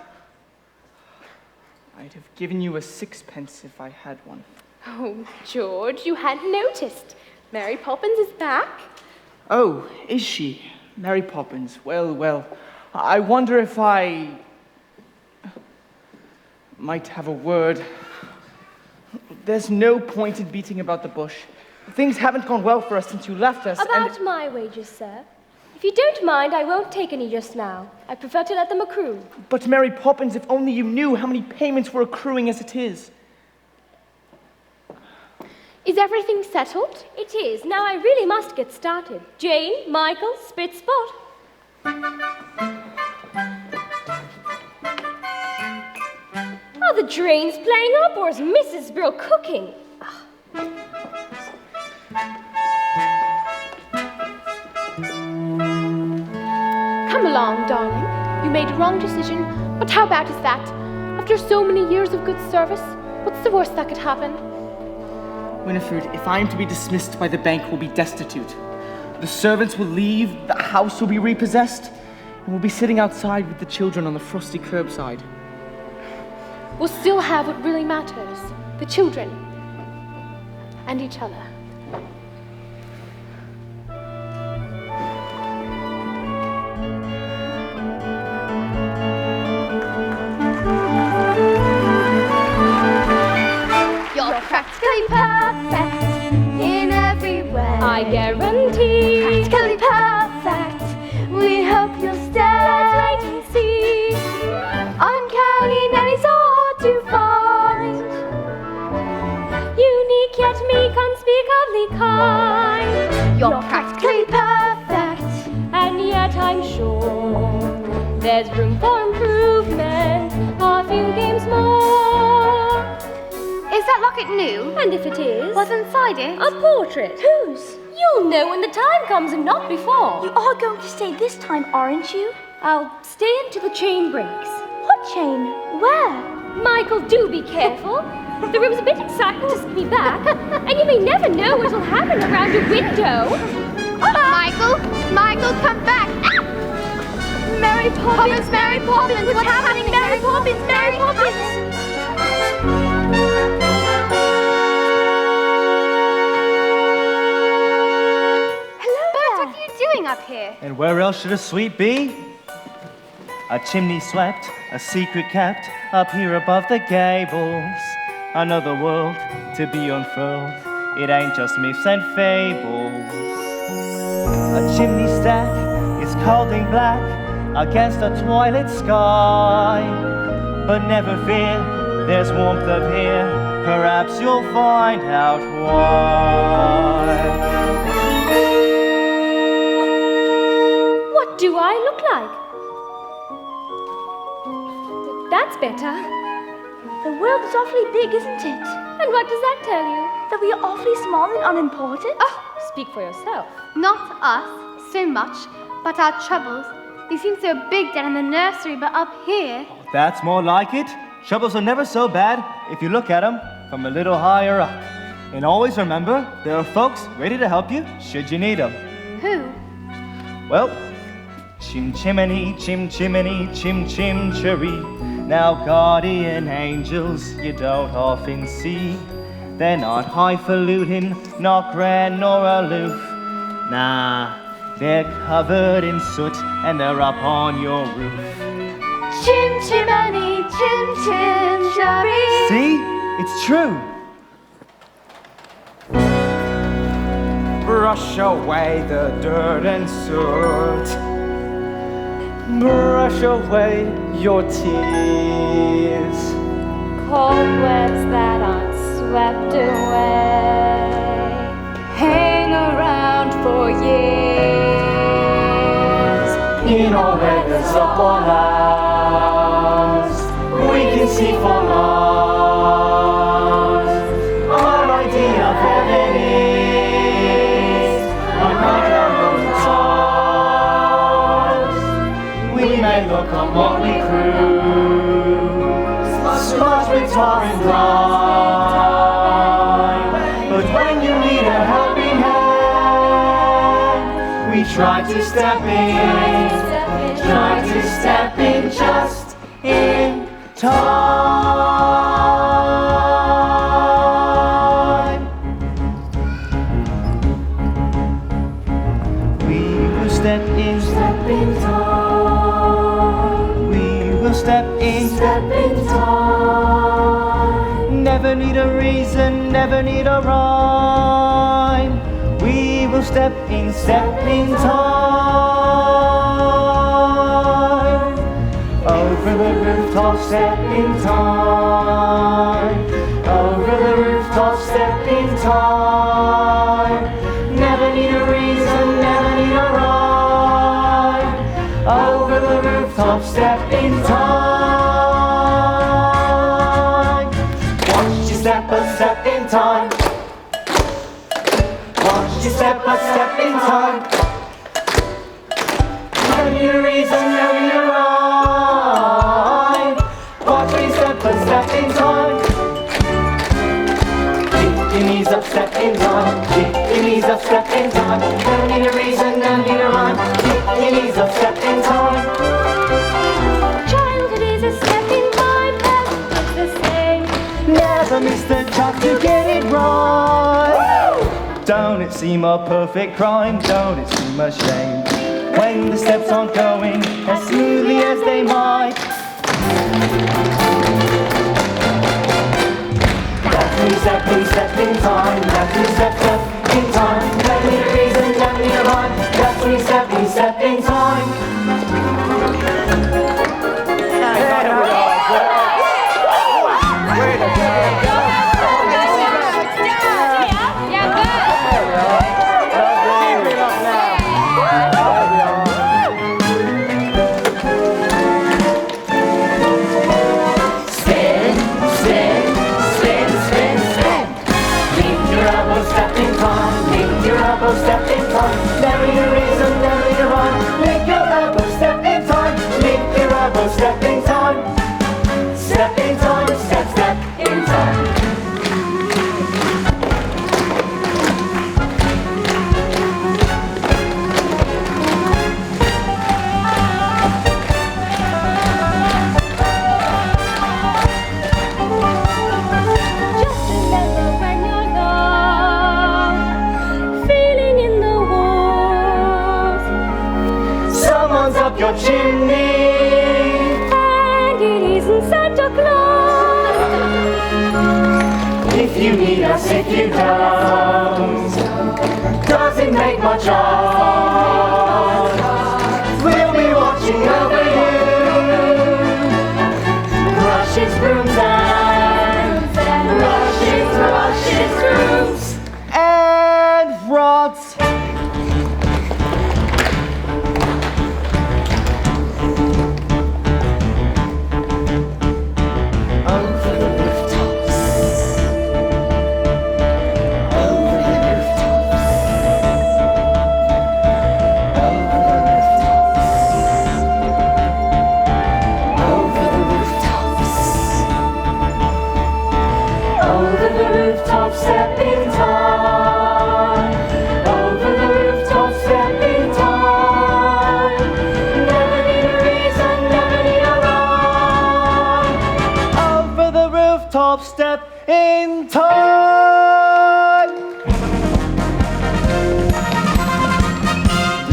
I'd have given you a sixpence if I had one. Oh, George, you hadn't noticed. Mary Poppins is back. Oh, is she? Mary Poppins. Well, I wonder if I might have a word. There's no point in beating about the bush. Things haven't gone well for us since you left us. About my wages, sir. If you don't mind, I won't take any just now. I prefer to let them accrue. But Mary Poppins, if only you knew how many payments we're accruing as it is. Is everything settled? It is. Now I really must get started. Jane, Michael, spit spot. Are the drains playing up, or is Mrs. Brill cooking? Come along, darling. You made a wrong decision, but how bad is that? After so many years of good service, what's the worst that could happen? Winifred, if I am to be dismissed by the bank, we'll be destitute. The servants will leave, the house will be repossessed, and we'll be sitting outside with the children on the frosty curbside. We'll still have what really matters, the children and each other. You're practically perfect in every way. I guarantee. Practically perfect. We hope you'll stay. Let's wait and see. Uncanny nannies are hard to find. Unique yet meek, unspeakably kind. You're practically perfect. And yet I'm sure there's room for improvement. A few games more. Is that locket new? And if it is, What's inside it? a portrait. Whose? You'll know when the time comes and not before. You are going to stay this time, aren't you? I'll stay until the chain breaks. What chain? Where? Michael, do be careful. The room's a bit exciting to see me back, and you may never know what'll happen around a window. Michael, come back! Mary Poppins, Mary Poppins, what's happening? Mary Poppins, Mary Poppins! Up here. And where else should a suite be? A chimney swept, a secret kept, up here above the gables. Another world to be unfurled. It ain't just myths and fables. A chimney stack is cold and black against a twilight sky. But never fear, there's warmth up here. Perhaps you'll find out why. What do I look like? That's better. The world is awfully big, isn't it? And what does that tell you? That we are awfully small and unimportant? Oh, speak for yourself. Not us so much, but our troubles. They seem so big down in the nursery, but up here... That's more like it. Troubles are never so bad if you look at them from a little higher up. And always remember, there are folks ready to help you should you need them. Who? Well, chim chimney, chim chimney, chim chim cherry. Now guardian angels you don't often see. They're not highfalutin, not grand nor aloof. Nah, they're covered in soot and they're up on your roof. Chim chimney, chim chim cherry. See? It's true. Brush away the dirt and soot. Brush away your tears. Cobwebs that aren't swept away hang around for years. In all weathers up or house, we can see for miles. Our idea of heaven is a night of stars. guitar and rhyme. But when you need a helping hand, we try to step in, try to step in just in time. We will step in time. We will step in time. Never need a reason, never need a rhyme. We will step in time. Over the rooftop, step in time. Over the rooftop, step in time. Never need a reason, never need a rhyme. Over the rooftop, step in time. Watch you step a step in time. Watch you step a step in time. Never need a reason, never need a rhyme. Watch me step a step in time. Keep your knees up, step in time. Keep your knees up, step in time. Never need a reason, never need a rhyme. Keep your knees up, step in time. Childhood is a step in time, it's the same. Never miss the chance to get it right. Don't it seem a perfect crime? Don't it seem a shame when the steps aren't going as smoothly as they might? That's when you step in time. That's when you step in time. Never need a reason, never need a rhyme. That's when you step in time. Step in time, never need a reason, never need a rhyme. Lick your elbow, step in time. Lick your elbow, step in time. Step in time, step in time. Just remember when you're low, feeling in the walls. Someone's up your chimney, And it isn't Santa Claus. if you need us, if you don't, doesn't make much odds. We'll be watching over you. Brushes, brooms, and brushes, brooms, and rods. Over the rooftops. Over the rooftops. Over the rooftops. Over the rooftops. Over the rooftop, step in time. Over the rooftop, step in time. Never need a reason, never need a rhyme. Over the rooftop, step in time.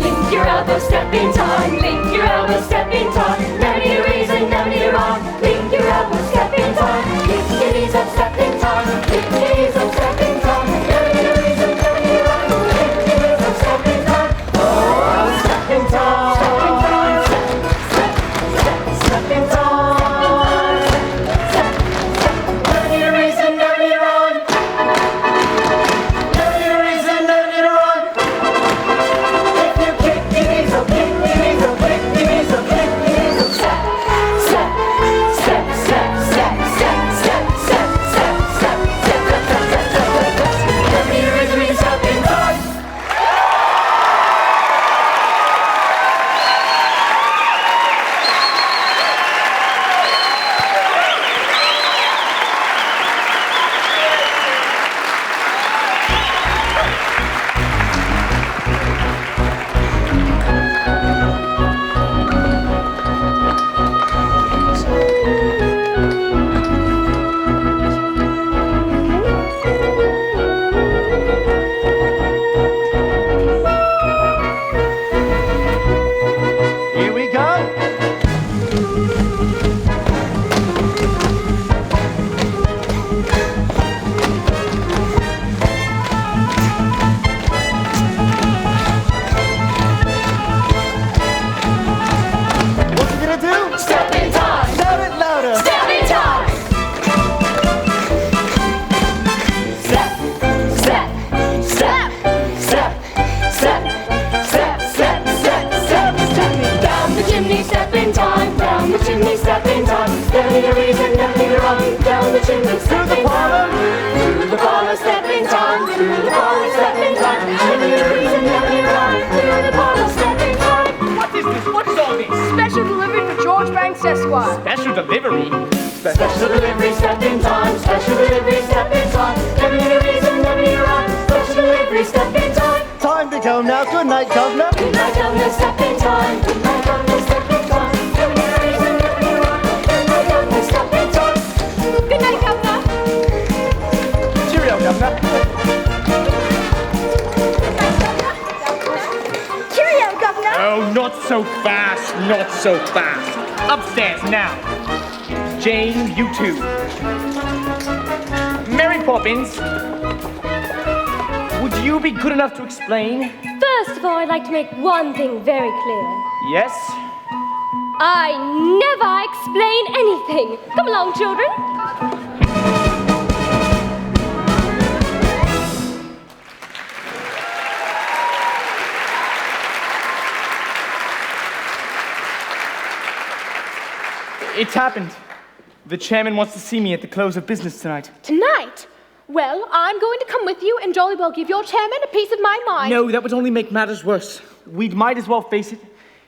Link your elbow, step in time. Link your elbow, step in time. Never need a reason, never need a rhyme. Link your elbow, step in time. Lift your knees up, step in time. Lift your knees up, step in time. Never need a reason, never need a rhyme. Lift your knees up, step in time. Oh, step in time. Step in time. Step in time. Never need a reason, never need a rhyme. Never need a reason, never need a rhyme. If you kick your knees up, kick your knees up, kick your knees up, kick your knees up, step. never run down the chimney, through the parlor, stepping time, through the parlor, stepping time. Never reason, never run through the parlor, stepping time. What is this? What is all this? Special delivery for George Banks, Esquire. Special delivery? Special delivery, stepping time, special delivery, stepping time. Never reason, never run, special delivery, stepping time. Time to go now. Good night, Governor. Good night, Governor, stepping time. Good night, Governor, stepping time. Never reason, never run, good night, Governor, stepping time. Good night, Governor. Cheerio, Governor. Cheerio, Governor. Oh, not so fast, not so fast. Upstairs now. Jane, you too. Mary Poppins, would you be good enough to explain? First of all, I'd like to make one thing very clear. Yes? I never explain anything. Come along, children. It's happened. The chairman wants to see me at the close of business tonight. Tonight? Well, I'm going to come with you and jolly well give your chairman a piece of my mind. No, that would only make matters worse. We might as well face it.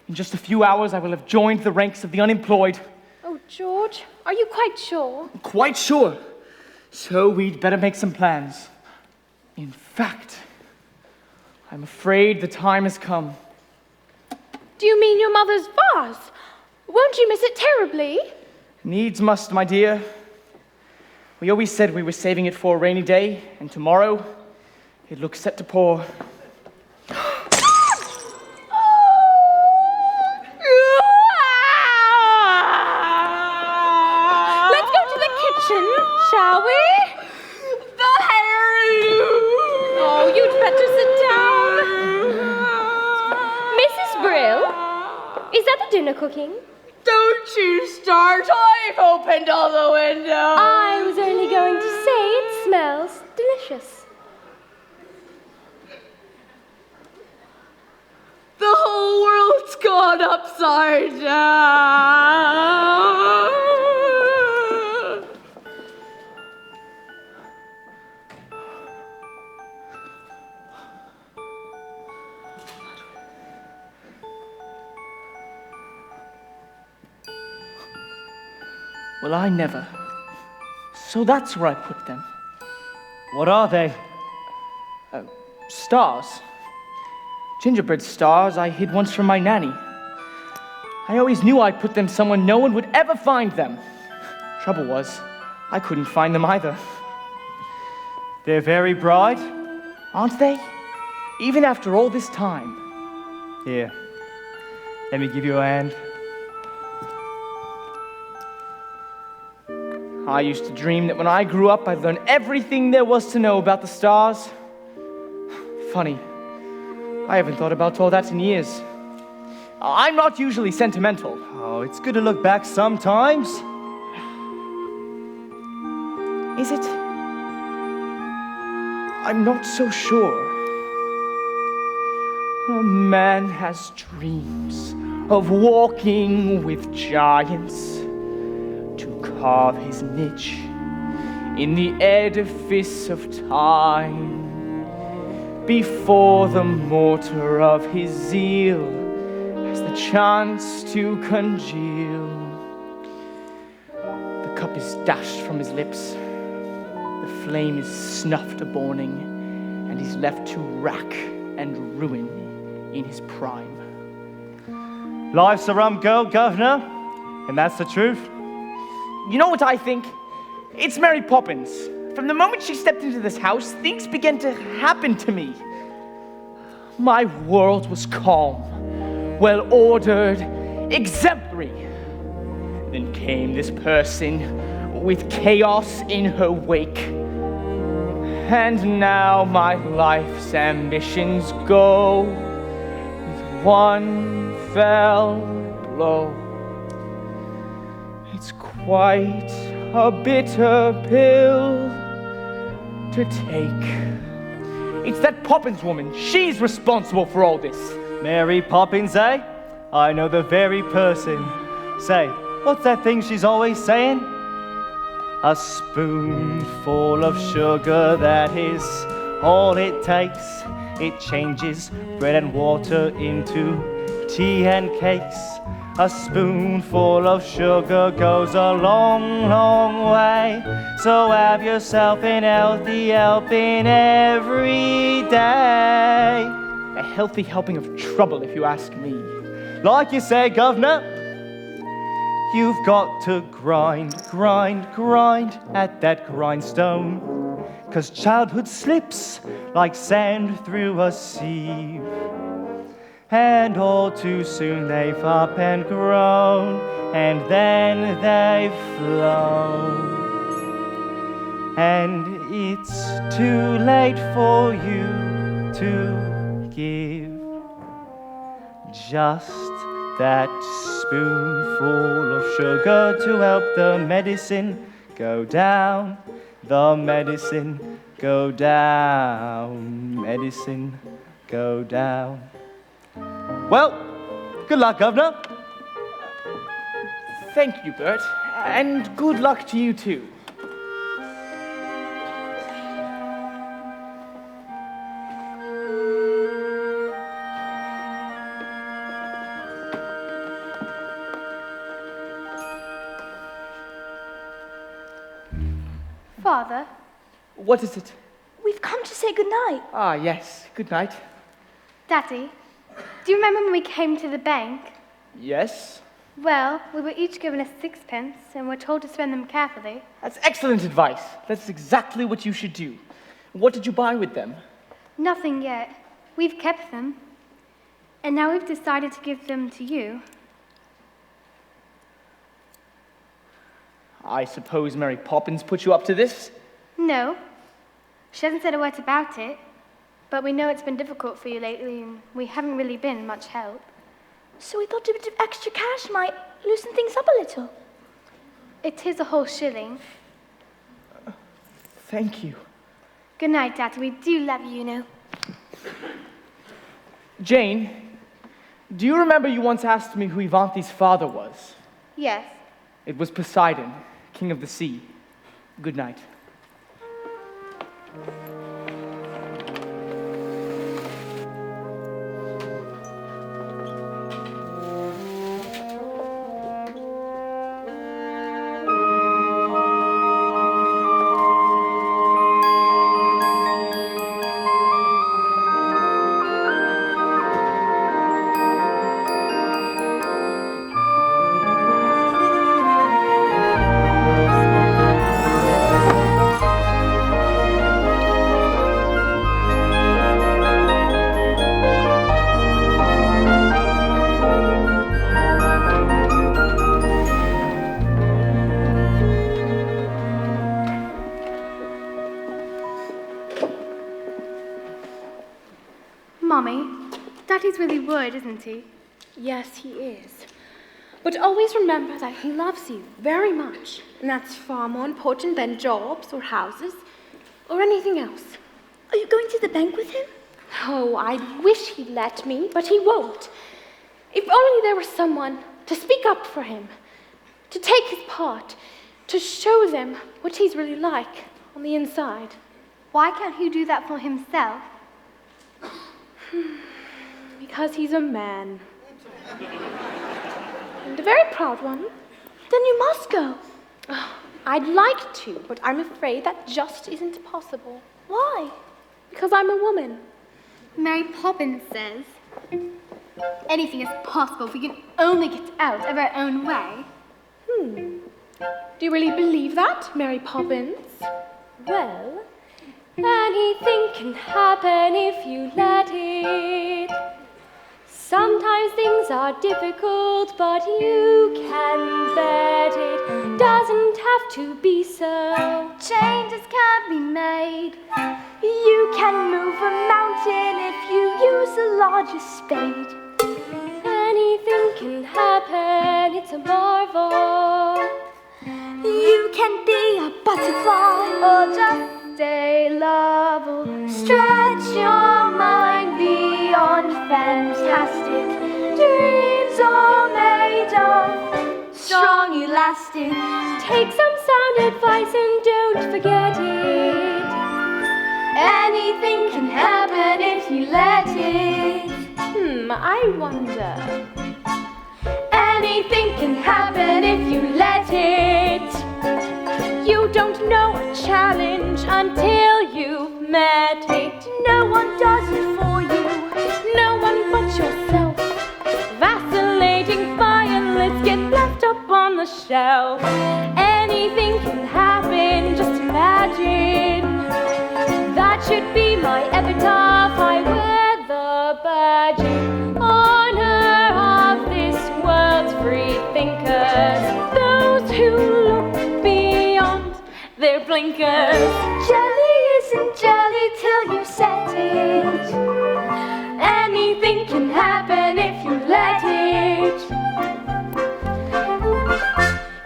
In just a few hours, I will have joined the ranks of the unemployed. Oh, George, are you quite sure? Quite sure. So we'd better make some plans. In fact, I'm afraid the time has come. Do you mean your mother's vase? Won't you miss it terribly? Needs must, my dear. We always said we were saving it for a rainy day, and tomorrow, it looks set to pour. Let's go to the kitchen, shall we? Oh, you'd better sit down. Mrs. Brill, is that the dinner cooking? Don't you start. I've opened all the windows. I was only going to say it smells delicious. The whole world's gone upside down. Well, I never. So that's where I put them. What are they? Stars. Gingerbread stars I hid once from my nanny. I always knew I'd put them somewhere no one would ever find them. Trouble was, I couldn't find them either. They're very bright. Aren't they? Even after all this time. Here, let me give you a hand. I used to dream that when I grew up, I'd learn everything there was to know about the stars. Funny, I haven't thought about all that in years. I'm not usually sentimental. Oh, it's good to look back sometimes. Is it? I'm not so sure. A man has dreams of walking with giants, to carve his niche in the edifice of time. Before the mortar of his zeal has the chance to congeal. The cup is dashed from his lips, the flame is snuffed a-burning, and he's left to rack and ruin in his prime. Life's a rum go, Governor, and that's the truth. You know what I think? It's Mary Poppins. From the moment she stepped into this house, things began to happen to me. My world was calm, well-ordered, exemplary. Then came this person with chaos in her wake. And now my life's ambitions go with one fell blow. It's quite a bitter pill to take. It's that Poppins woman. She's responsible for all this. Mary Poppins, eh? I know the very person. Say, what's that thing she's always saying? A spoonful of sugar, that is all it takes. It changes bread and water into tea and cakes. A spoonful of sugar goes a long, long way. So have yourself an healthy helping every day. A healthy helping of trouble, if you ask me. Like you say, governor, you've got to grind, grind, grind at that grindstone. 'Cause childhood slips like sand through a sieve. And all too soon they've up and grown, and then they've flown. And it's too late for you to give just that spoonful of sugar to help the medicine go down. The medicine go down. Medicine go down. Well, good luck, Governor. Thank you, Bert, and good luck to you too. Father? What is it? We've come to say goodnight. Ah, yes. Good night. Daddy, do you remember when we came to the bank? Yes? Well, we were each given a sixpence and were told to spend them carefully. That's excellent advice. That's exactly what you should do. What did you buy with them? Nothing yet. We've kept them. And now we've decided to give them to you. I suppose Mary Poppins put you up to this? No. She hasn't said a word about it. But we know it's been difficult for you lately, and we haven't really been much help. So we thought a bit of extra cash might loosen things up a little. It is a whole shilling. Thank you. Good night, Daddy. We do love you, you know. Jane, do you remember you once asked me who Ivanti's father was? Yes. It was Poseidon, king of the sea. Good night. Mommy, Daddy's really worried, isn't he? Yes, he is. But always remember that he loves you very much, and that's far more important than jobs or houses or anything else. Are you going to the bank with him? Oh, I wish he'd let me, but he won't. If only there was someone to speak up for him, to take his part, to show them what he's really like on the inside. Why can't he do that for himself? Because he's a man. And a very proud one. Then you must go. Oh, I'd like to, but I'm afraid that just isn't possible. Why? Because I'm a woman. Mary Poppins says, anything is possible if we can only get out of our own way. Do you really believe that, Mary Poppins? Well, anything can happen if you let it. Sometimes things are difficult, but you can bet it doesn't have to be so. Changes can be made. You can move a mountain if you use a larger spade. Anything can happen, it's a marvel. You can be a butterfly or just a lovable. Stretch your mind beyond fantastic. Dreams are made of strong elastic. Take some sound advice I wonder. Anything can happen if you let it. You don't know a challenge until you've met it. No one does it for you. No one but yourself. Vacillating violets get left up on the shelf. Anything can happen, just imagine. That should be my epitaph. I wear the badge in honor of this world's free thinkers. Those who look beyond their blinkers. Jelly isn't jelly till you set it. Anything can happen if you let it.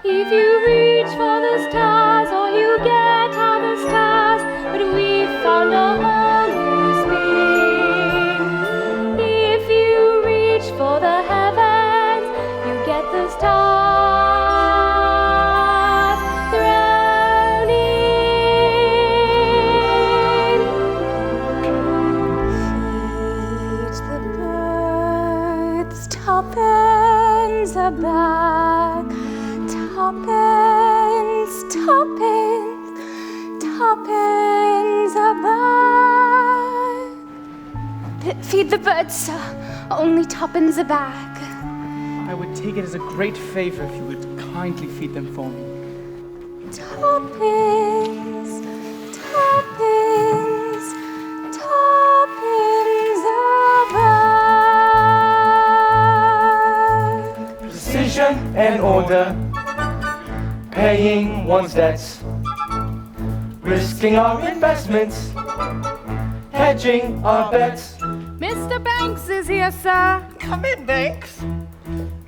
If you reach for the stars, or you get all the stars, but we found a hole to spin. If you reach for the heavens, you get the stars thrown in. Feed the birds, tuppence a bag. Tuppence, tuppence, tuppence a bag. Feed the birds, sir. Only tuppence a bag. I would take it as a great favor if you would kindly feed them for me. Tuppence, tuppence, tuppence a bag. Precision and order, paying one's debts, risking our investments, hedging our bets, Mr. Banks is here, sir. Come in, Banks.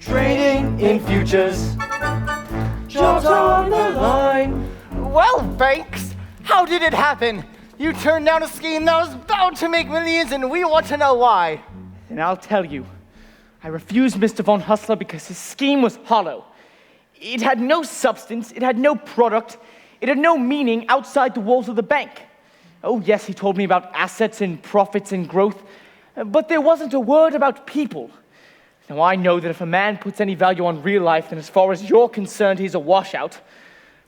trading in futures, jobs on the line. Well, Banks, how did it happen? You turned down a scheme that was bound to make millions, and we want to know why. And I'll tell you, I refused Mr. Von Hustler because his scheme was hollow. It had no substance, it had no product, it had no meaning outside the walls of the bank. Oh yes, he told me about assets and profits and growth, but there wasn't a word about people. Now I know that if a man puts any value on real life, then as far as you're concerned, he's a washout.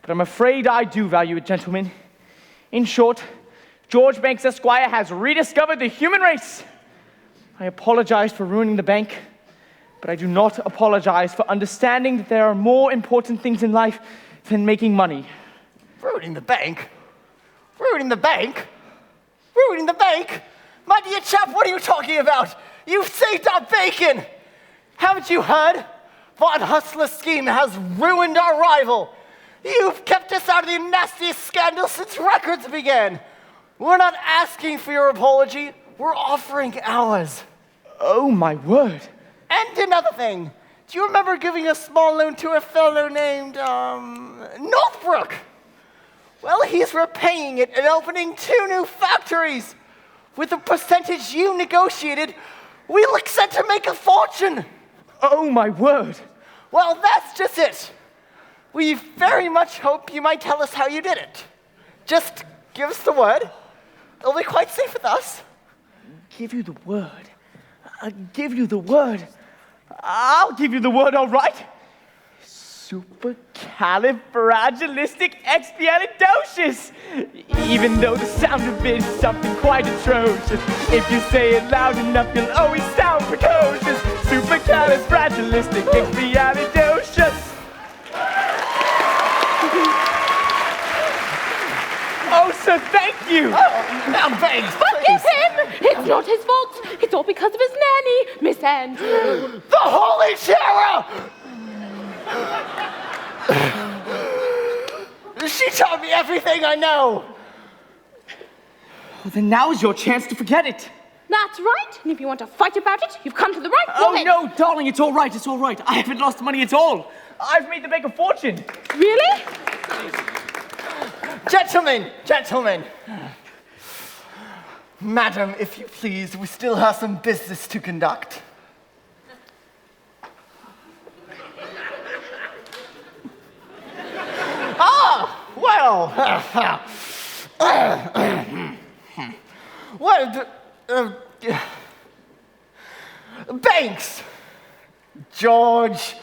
But I'm afraid I do value it, gentlemen. In short, George Banks Esquire has rediscovered the human race. I apologize for ruining the bank, but I do not apologize for understanding that there are more important things in life than making money. Ruining the bank? Ruining the bank? Ruining the bank? My dear chap, what are you talking about? You've saved our bacon! Haven't you heard? Von Hustler's scheme has ruined our rival. You've kept us out of the nastiest scandal since records began. We're not asking for your apology, we're offering ours. Oh my word. And another thing, do you remember giving a small loan to a fellow named, Northbrook? Well, he's repaying it and opening 2 new factories. With the percentage you negotiated, we look set to make a fortune. Oh my word. Well, that's just it. We very much hope you might tell us how you did it. Just give us the word. It'll be quite safe with us. Give you the word. I'll give you the word. I'll give you the word, all right. Supercalifragilisticexpialidocious. Even though the sound of it is something quite atrocious. If you say it loud enough, you'll always sound precocious. Supercalifragilisticexpialidocious. Oh, sir, thank you. Oh, now, Banks, Forgive him! It's not his fault. It's all because of his nanny, Miss Andrew. The Holy Terror! She taught me everything I know. Well, then now is your chance to forget it. That's right. And if you want to fight about it, you've come to the right Oh, woman. no, darling, it's all right, it's all right. I haven't lost money at all. I've made the bank a fortune. Really? Gentlemen. Madam, if you please, we still have some business to conduct. Banks! George,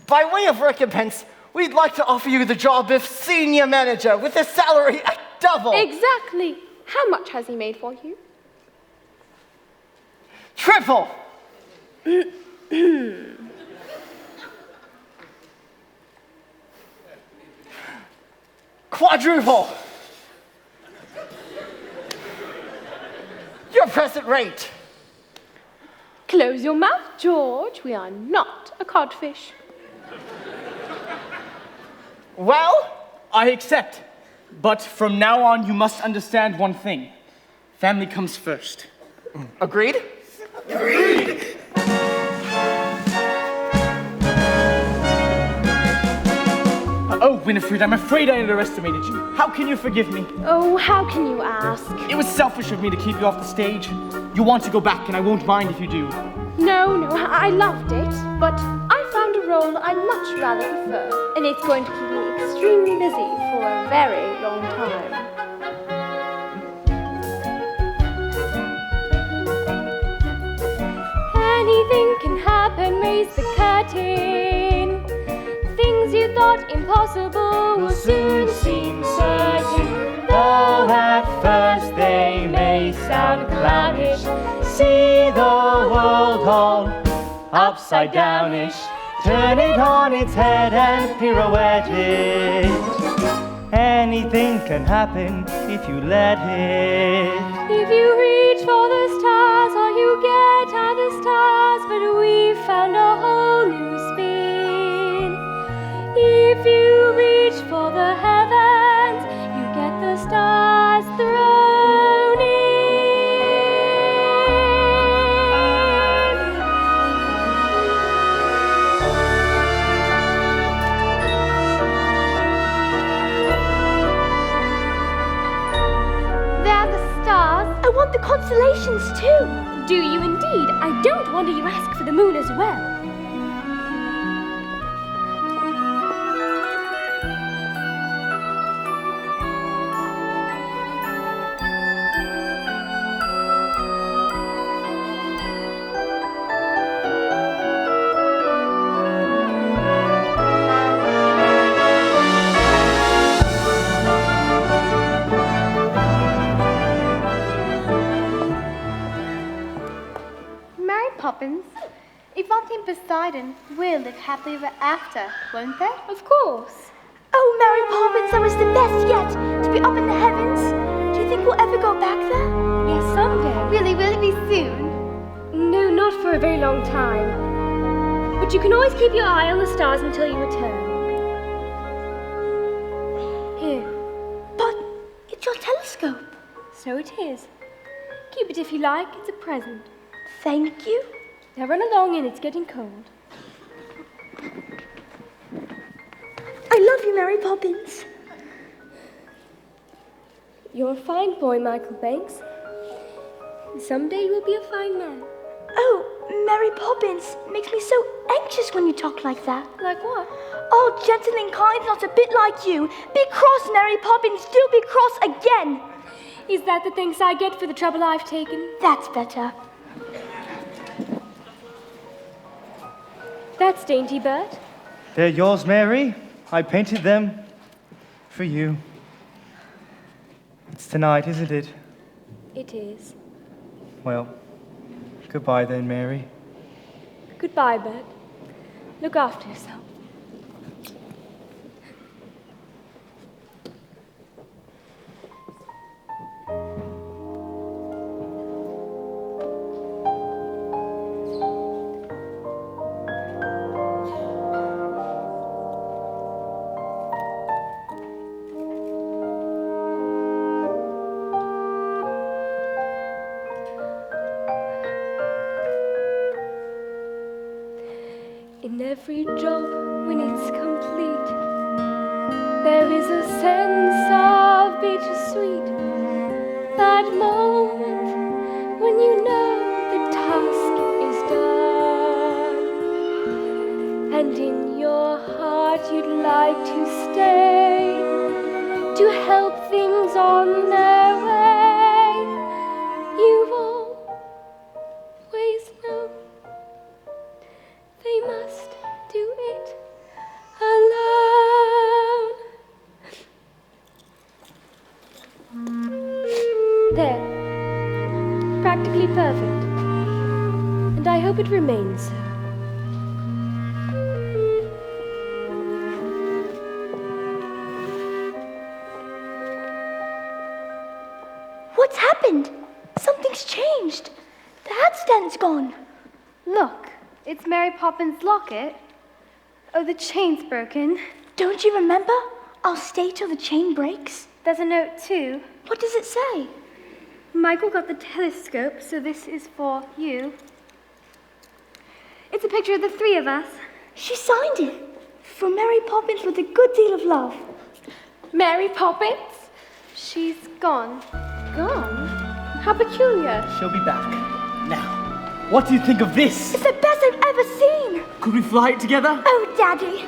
by way of recompense, we'd like to offer you the job of senior manager with a salary at double. Exactly. How much has he made for you? Triple. Quadruple. Your present rate. Close your mouth, George. We are not a codfish. Well, I accept. But from now on, you must understand one thing. Family comes first. Agreed? Agreed! Oh, Winifred, I'm afraid I underestimated you. How can you forgive me? Oh, how can you ask? It was selfish of me to keep you off the stage. You want to go back, and I won't mind if you do. No, I loved it, but I found a role I much rather prefer, and it's going to keep me extremely busy for a very long time. Anything can happen, raise the curtain. Things you thought impossible will soon seem certain. Though at first they may sound clownish, see the world all upside downish. Turn it on its head and pirouette it. Anything can happen if you let it. If you reach for the stars, all you get are the stars, but we found a whole new spin. If you reach for the heavens, you get the stars thrown in. There are the stars. I want the constellations too. Do you indeed? I don't wonder you ask for the moon as well. Poppins, Yvonne and Poseidon will live happily ever after, won't they? Of course. Oh, Mary Poppins, that was the best yet. To be up in the heavens. Do you think we'll ever go back there? Yes, someday. Really, will it be soon? No, not for a very long time. But you can always keep your eye on the stars until you return. Here. But it's your telescope. So it is. Keep it if you like. It's a present. Thank you. Now run along in. It's getting cold. I love you, Mary Poppins. You're a fine boy, Michael Banks. Someday you will be a fine man. Oh, Mary Poppins, makes me so anxious when you talk like that. Like what? Oh, gentle and kind, not a bit like you. Be cross, Mary Poppins, do be cross again. Is that the thanks I get for the trouble I've taken? That's better. That's dainty, Bert. They're yours, Mary. I painted them for you. It's tonight, isn't it? It is. Well, goodbye then, Mary. Goodbye, Bert. Look after yourself. In every job, when it's complete, there is a sense of bittersweet. That moment when you know the task is done, and in your heart you'd like to stay to help things on their way. You've always known There. Practically perfect. And I hope it remains so. What's happened? Something's changed. The hat stand's gone. Look, it's Mary Poppins' locket. Oh, the chain's broken. Don't you remember? I'll stay till the chain breaks. There's a note too. What does it say? Michael got the telescope, so this is for you. It's a picture of the three of us. She signed it. From Mary Poppins with a good deal of love. Mary Poppins? She's gone. Gone? How peculiar. She'll be back. Now, what do you think of this? It's the best I've ever seen. Could we fly it together? Oh, Daddy.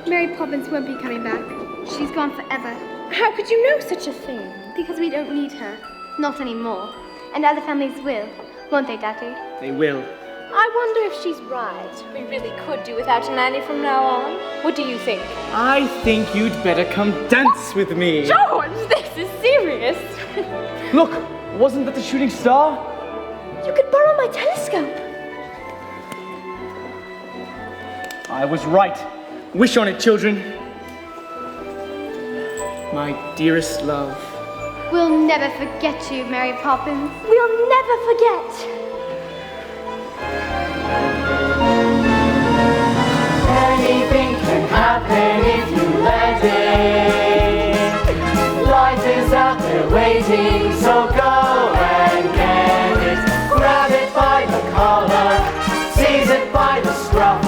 Mary Poppins won't be coming back. She's gone forever. How could you know such a thing? Because we don't need her. Not anymore. And other families will. Won't they, Daddy? They will. I wonder if she's right. We really could do without a nanny from now on. What do you think? I think you'd better come dance with me. George, this is serious. Look, wasn't that the shooting star? You could borrow my telescope. I was right. Wish on it, children. My dearest love. We'll never forget you, Mary Poppins. We'll never forget. Anything can happen if you let it. Life is out there waiting, so go and get it. Grab it by the collar, seize it by the scruff.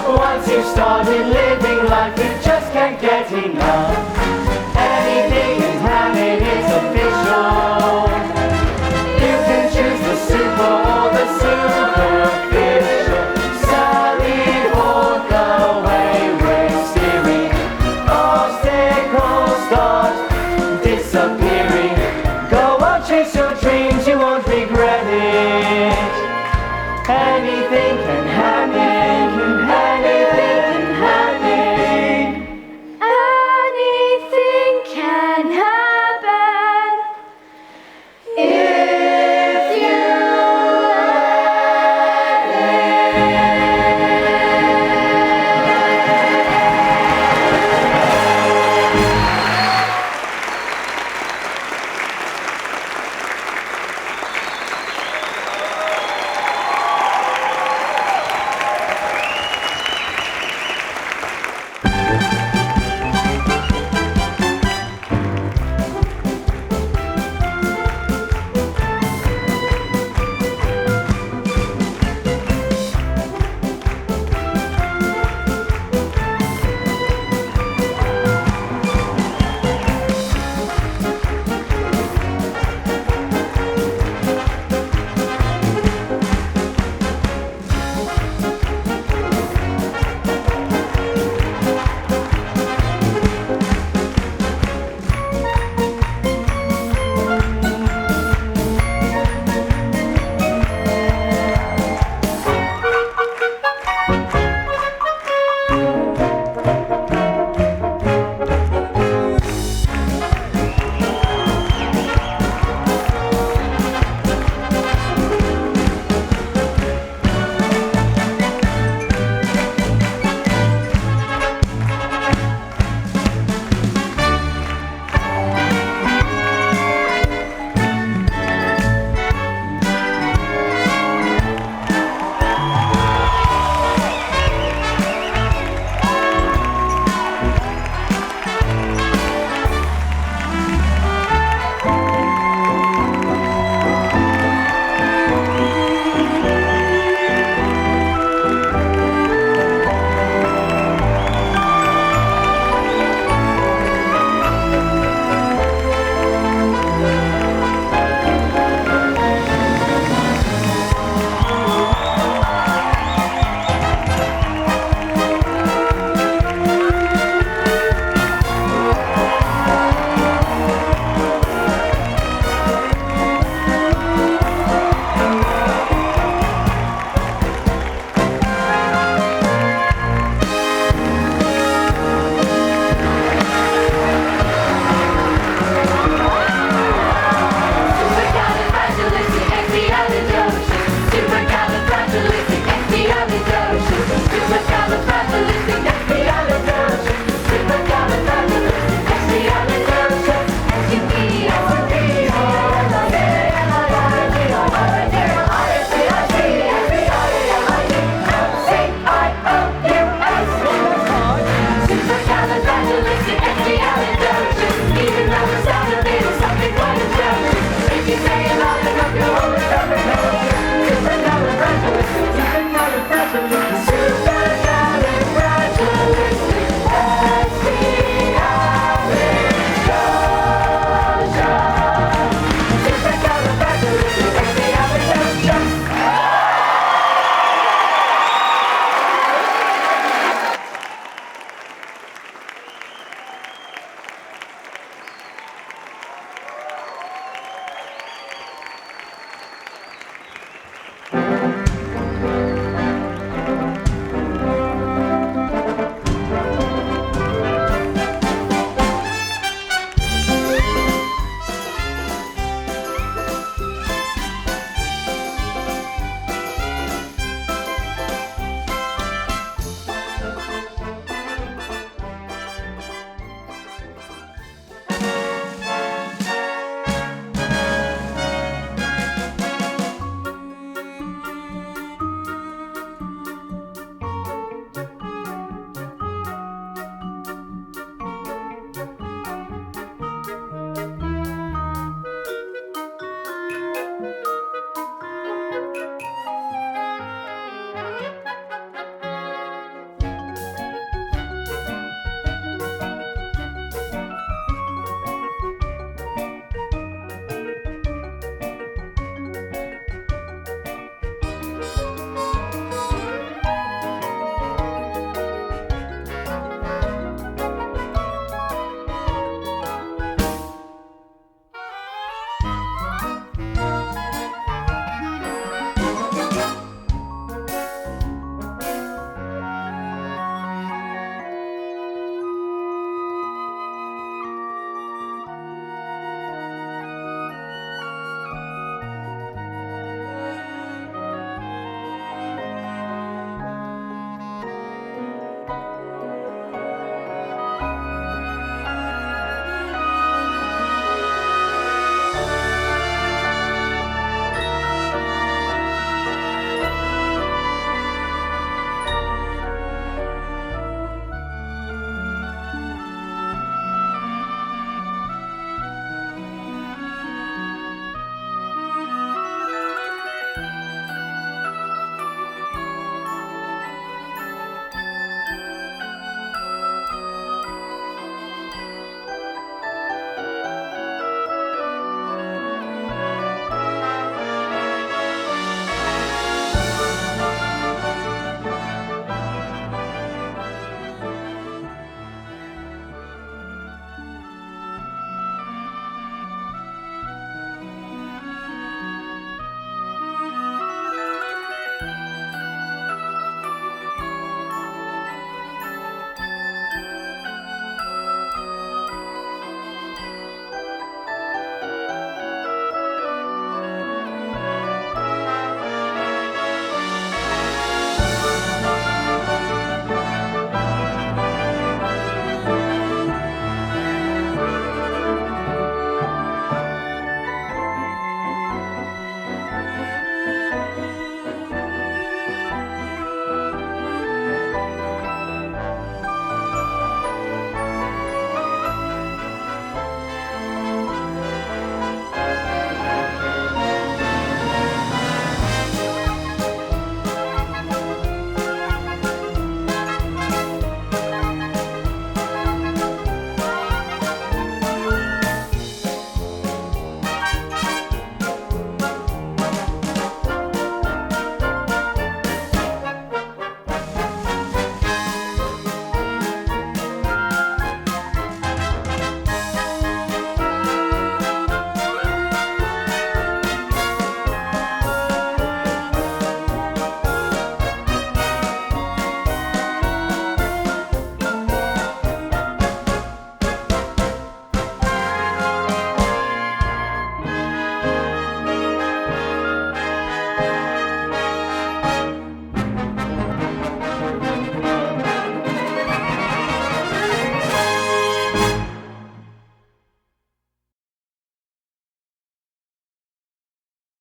Once you've started living life, you just can't get enough.